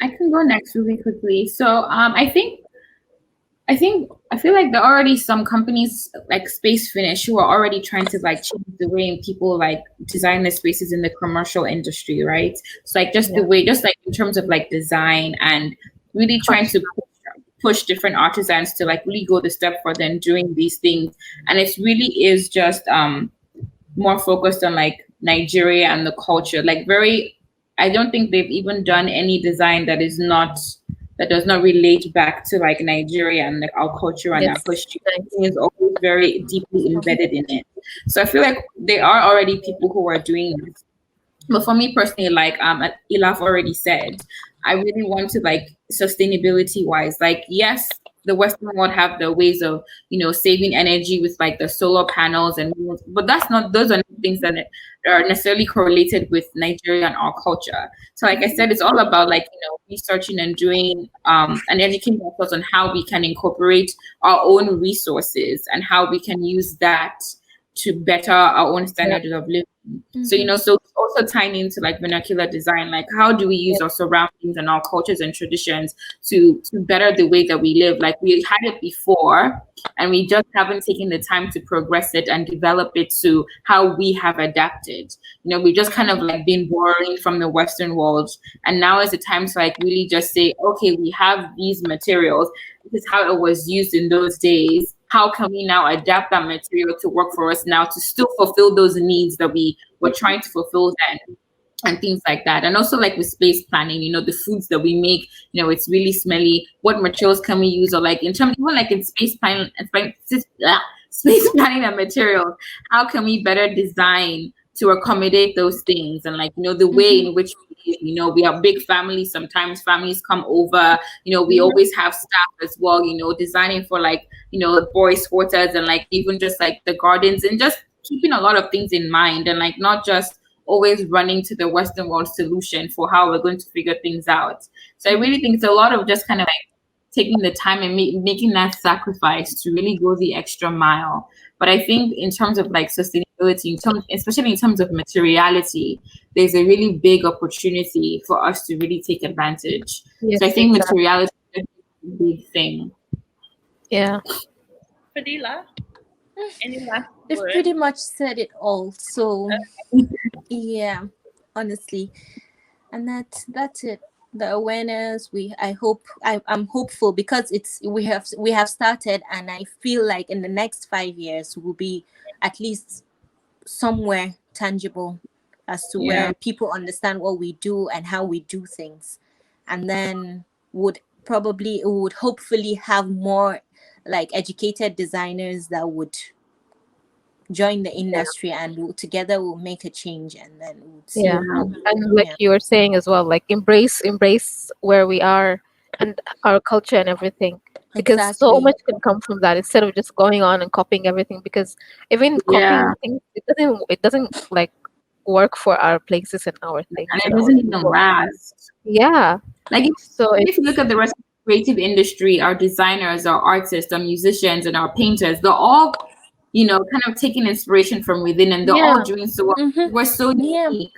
S2: I can go next really quickly. So I feel like there are already some companies like Space Finish who are already trying to like change the way people like design their spaces in the commercial industry, right? So like just the way, just like in terms of like design and really trying to push different artisans to like really go the step further in doing these things. And it really is just more focused on like Nigeria and the culture. Like I don't think they've even done any design that does not relate back to like Nigeria and like our culture and
S3: Yes.
S2: our history. Everything is always very deeply embedded in it. So I feel like there are already people who are doing this. But for me personally, like Olaf already said, I really want to like sustainability wise, like yes, the Western world have the ways of saving energy with like the solar panels and but those are not things that are necessarily correlated with Nigeria and our culture. So like I said, it's all about like researching and doing and educating ourselves on how we can incorporate our own resources and how we can use that to better our own standards of living. So so also tying into like vernacular design, like how do we use our surroundings and our cultures and traditions to better the way that we live? Like we had it before and we just haven't taken the time to progress it and develop it to how we have adapted. We just kind of like been borrowing from the Western world, and now is the time to like really just say, okay, we have these materials, this is how it was used in those days. How can we now adapt that material to work for us now to still fulfill those needs that we were trying to fulfill then, and things like that. And also like with space planning, the foods that we make, it's really smelly. What materials can we use? Or like in terms, even like in space planning space planning and materials, how can we better design to accommodate those things? And like, the way in which we are big families. Sometimes families come over, we always have staff as well, designing for like, boys' quarters and like even just like the gardens and just keeping a lot of things in mind and like not just, always running to the Western world solution for how we're going to figure things out. So I really think it's a lot of just kind of like taking the time and making that sacrifice to really go the extra mile. But I think in terms of like sustainability, especially in terms of materiality, there's a really big opportunity for us to really take advantage.
S3: Yes,
S2: so I think
S3: exactly.
S2: materiality is a big thing.
S3: Yeah.
S1: Fedila, any last
S4: They've
S1: word?
S4: pretty much said it all. So yeah, honestly, and that's it. The awareness, I'm hopeful because we have started, and I feel like in the next 5 years we'll be at least somewhere tangible as to where people understand what we do and how we do things, and then would hopefully have more like educated designers that would join the industry, and together we'll make a change, and then we'll see.
S3: Yeah. And like you were saying as well, like embrace where we are and our culture and everything, because so
S4: Exactly.
S3: much can come from that instead of just going on and copying everything, because even copying things, it doesn't like work for our places and our things
S2: And it
S3: and our
S2: doesn't even
S3: people.
S2: last.
S3: Yeah.
S2: Like
S3: So
S2: if you look at the rest of the creative industry, our designers, our artists, our musicians, and our painters, they're all, kind of taking inspiration from within, and they're all doing so well. We're so unique.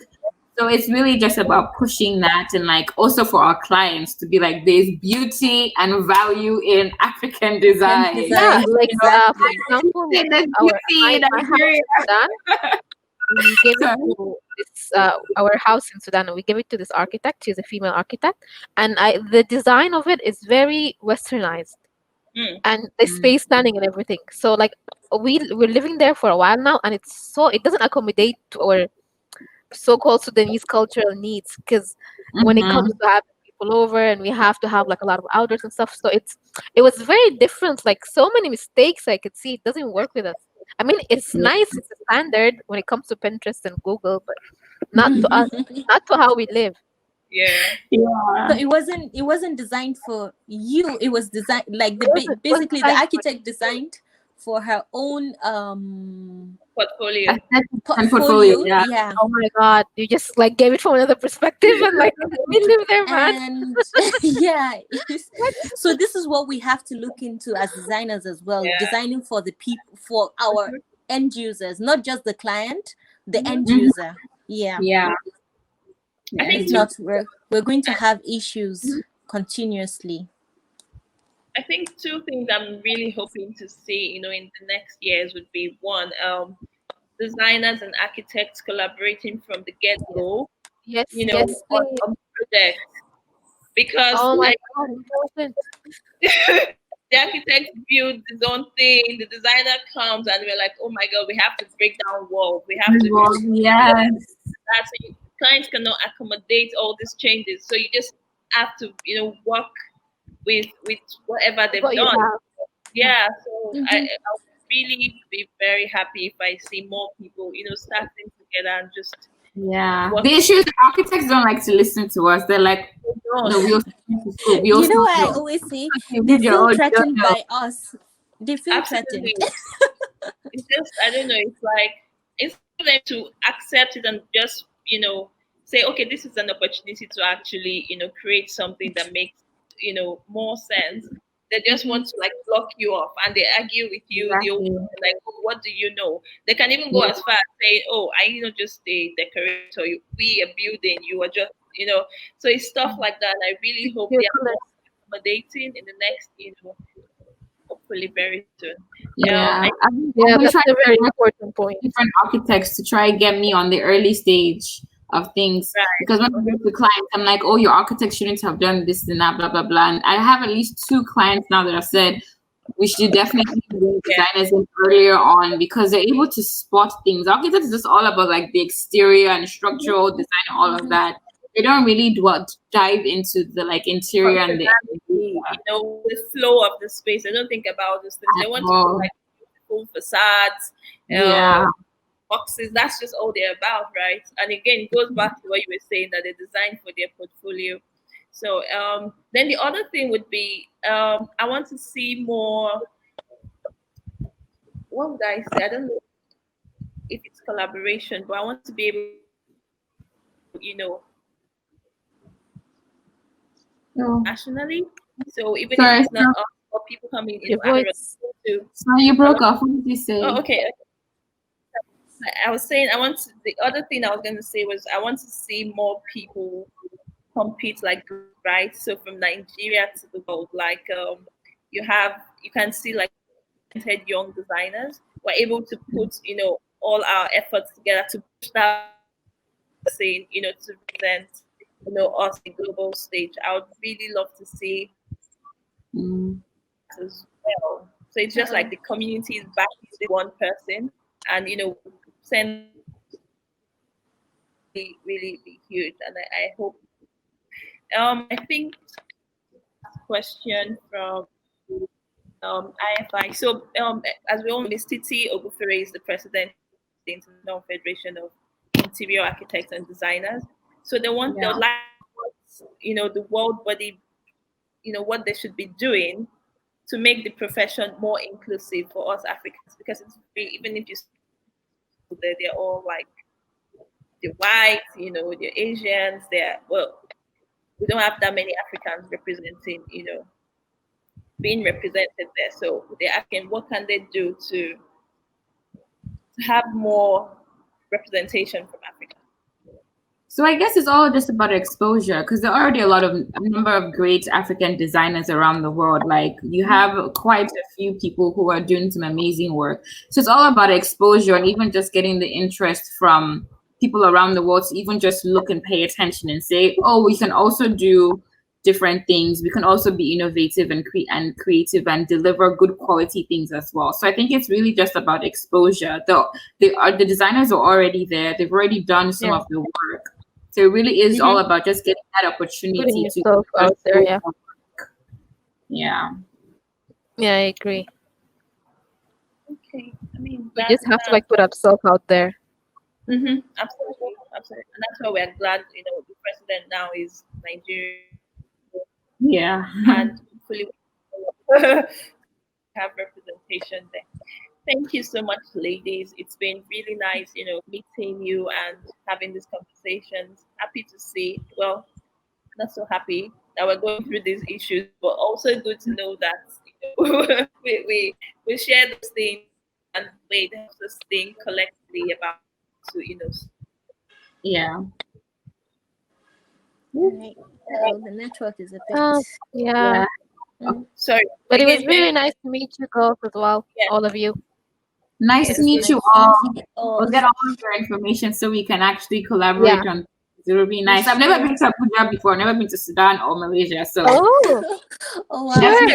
S2: So it's really just about pushing that, and like also for our clients to be like, there's beauty and value in African design.
S3: yeah, like for
S4: Exactly.
S3: example,
S2: There's beauty in
S3: my house
S2: Nigeria.
S3: in Sudan, we gave it to this our house in Sudan, and we gave it to this architect. She's a female architect, and the design of it is very westernized, and the space planning and everything. So like we're living there for a while now, and it doesn't accommodate to our so-called Sudanese cultural needs, because when it comes to having people over and we have to have like a lot of outdoors and stuff, so it was very different, like so many mistakes I could see. It doesn't work with us. I mean, it's nice, it's a standard when it comes to Pinterest and Google, but not to us, not to how we live.
S1: Yeah.
S4: So it wasn't designed for you. It was designed like basically the
S3: designed for
S4: architect designed for her own
S1: Portfolio.
S4: portfolio. Yeah.
S3: Oh my god, you just like gave it from another perspective, and like we live there, man.
S4: And yeah, so this is what we have to look into as designers as well.
S1: Yeah.
S4: Designing for the people, for our end users, not just the client, the end user. Yeah.
S1: I think
S4: If not, we're going to have issues continuously.
S1: I think two things I'm really hoping to see, in the next years would be one, designers and architects collaborating from the get-go,
S3: Yes,
S1: on projects. Because
S3: oh my
S1: like
S3: god, important.
S1: the architect builds his own thing, the designer comes and we're like, oh my god, we have to break down walls. We have to that, so clients cannot accommodate all these changes. So you just have to, work with whatever they've
S3: What you
S1: done.
S3: have.
S1: Yeah, so I'll really be very happy if I see more people, starting together and just
S2: the issue is architects don't like to listen to us. They're like, no,
S4: you know what I always say? They feel threatened by us. They feel threatened.
S1: It's just, I don't know, it's like it's for them to accept it and just, say, okay, this is an opportunity to actually, create something that makes, more sense. They just want to like block you off, and they argue with you. Like, oh, what do you know? They can even go as far as saying, "Oh, I just a decorator. We a building. You are just, So it's stuff like that. I really hope they are more accommodating in the next, hopefully very soon.
S3: That's a very important point.
S2: Different architects to try and get me on the early stage of things, because when I go to clients, I'm like, oh, your architect shouldn't have done this and that, blah blah blah. And I have at least 2 clients now that have said we should definitely bring designers in earlier on, because they're able to spot things. Architects is just all about like the exterior and structural design and all of that. They don't really dive into the like interior and
S1: the flow of the space. They don't think about these things. They want to do like full facades, boxes. That's just all they're about, right? And again, it goes back to what you were saying, that they design for their portfolio. So then the other thing would be, I want to see more. What would I say? I don't know if it's collaboration, but I want to be able nationally. So even if
S2: Sorry,
S1: it's not us or people coming,
S3: Your
S1: other
S3: voice.
S1: to.
S2: sorry, you broke off. What did you say?
S1: Oh, okay. I was saying the other thing I was going to say was I want to see more people compete like right. So from Nigeria to the world, like you can see like young designers were able to put all our efforts together to push that saying to present us in global stage. I would really love to see as well. So it's just like the community is backing the one person, and send really be huge. And I hope. I think question from IFI. So as we all know, Ms. Titi Ogufere is the president of the International Federation of Interior Architects and Designers. So they would like the world body, what they should be doing to make the profession more inclusive for us Africans, because it's even if you they're all like they're white, they're Asians, we don't have that many Africans representing, being represented there. So they're asking what can they do to have more representation from Africa.
S2: So I guess it's all just about exposure, because there are already a number of great African designers around the world. Like you have quite a few people who are doing some amazing work. So it's all about exposure and even just getting the interest from people around the world to even just look and pay attention and say, oh, we can also do different things. We can also be innovative and creative and deliver good quality things as well. So I think it's really just about exposure. The designers are already there. They've already done some of the work. So it really is all about just getting that opportunity
S3: Putting
S2: to
S3: yourself out there. Yeah.
S2: Yeah.
S3: Yeah, I agree.
S1: Okay, I mean
S3: We just have to like put ourselves out there.
S1: Absolutely, absolutely, and that's why we're glad the president now is Nigerian.
S2: Yeah.
S1: And hopefully have representation there. Thank you so much, ladies. It's been really nice, meeting you and having these conversations. Happy to see, well, not so happy that we're going through these issues, but also good to know that we share those things and it helps us think collectively about
S2: Yeah.
S4: Right. The network is a bit.
S3: Yeah.
S1: Sorry,
S3: but it was really nice to meet you girls as well, all of you.
S2: Nice to meet you all. We'll get all of your information so we can actually collaborate on. It will be nice. I've never been to Abuja before. Never been to Sudan or Malaysia. So.
S4: Oh wow.
S3: Sure.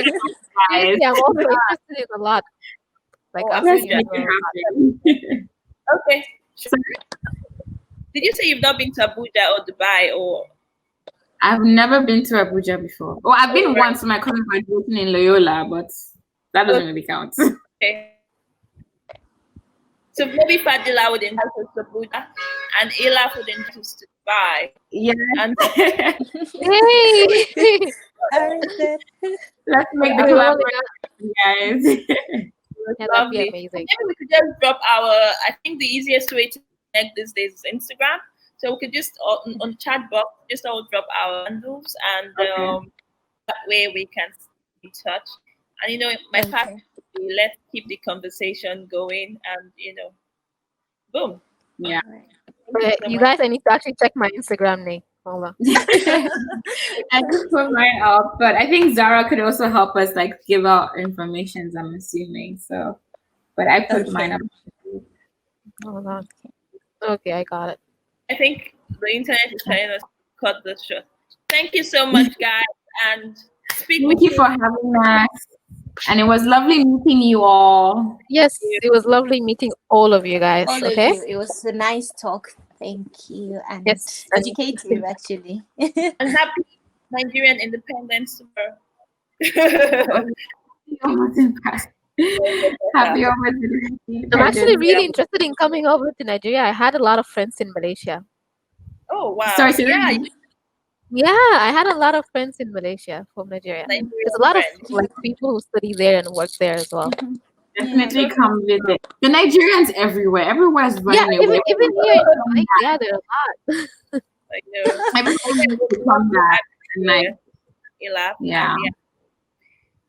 S3: Seriously, I'm also interested in a lot. Like Abuja.
S1: Okay. Sure. Did you say you've not been to Abuja or Dubai or?
S2: I've never been to Abuja before. Well, I've been once. My cousin graduating in Loyola, but that doesn't really count.
S1: Okay. So maybe Fedila would invite us to Abuja, and Olaf would invite us to Dubai.
S2: Yeah.
S1: And
S3: hey.
S2: Let's make the collaboration, guys.
S3: That'd be amazing.
S1: Maybe we could just drop I think the easiest way to connect these days is Instagram. So we could just on the chat box just all drop our handles, and that way we can stay in touch. And my part let's keep the conversation going, and boom.
S2: Yeah.
S3: You guys, I need to actually check my Instagram name. Hold on.
S2: I just put mine up, but I think Zara could also help us like give out information, I'm assuming. So, but I put mine up.
S3: Hold on. Okay, I got it.
S1: I think the internet is telling us to cut this short. Thank you so much, guys, and
S2: thank you for having us. And it was lovely meeting you all.
S3: Yes, it was lovely meeting all of you guys.
S4: All
S3: okay.
S4: Of you. It was a nice talk. Thank you. And educative, actually.
S1: And happy Nigerian independence tomorrow.
S2: Happy over.
S3: I'm actually really interested in coming over to Nigeria. I had a lot of friends in Malaysia.
S1: Oh wow!
S2: Sorry,
S3: yeah, I had a lot of friends in Malaysia from Nigeria. There's a lot of like people who study there and work there as well.
S2: Definitely come visit. The Nigerians everywhere. Everywhere's running away.
S3: Even here in Malaysia, there are a lot.
S1: know.
S2: Everybody needs to come back and like,
S1: Olaf.
S2: yeah.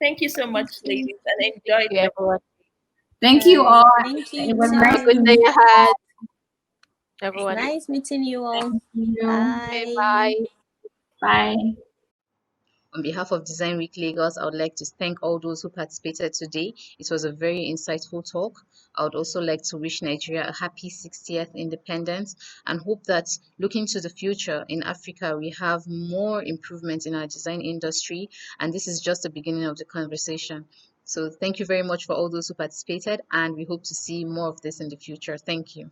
S1: Thank you so much, ladies, and enjoy
S3: you, everyone.
S2: Thank you all.
S4: Thank you
S2: It was
S4: too.
S2: nice
S3: Good
S2: to
S3: day
S2: meet
S3: ahead, everyone.
S4: Nice meeting you all.
S2: you.
S3: Okay,
S4: Bye.
S3: bye.
S2: Bye.
S5: On behalf of Design Week Lagos, I would like to thank all those who participated today. It was a very insightful talk. I would also like to wish Nigeria a happy 60th independence and hope that looking to the future in Africa, we have more improvements in our design industry. And this is just the beginning of the conversation. So thank you very much for all those who participated, and we hope to see more of this in the future. Thank you.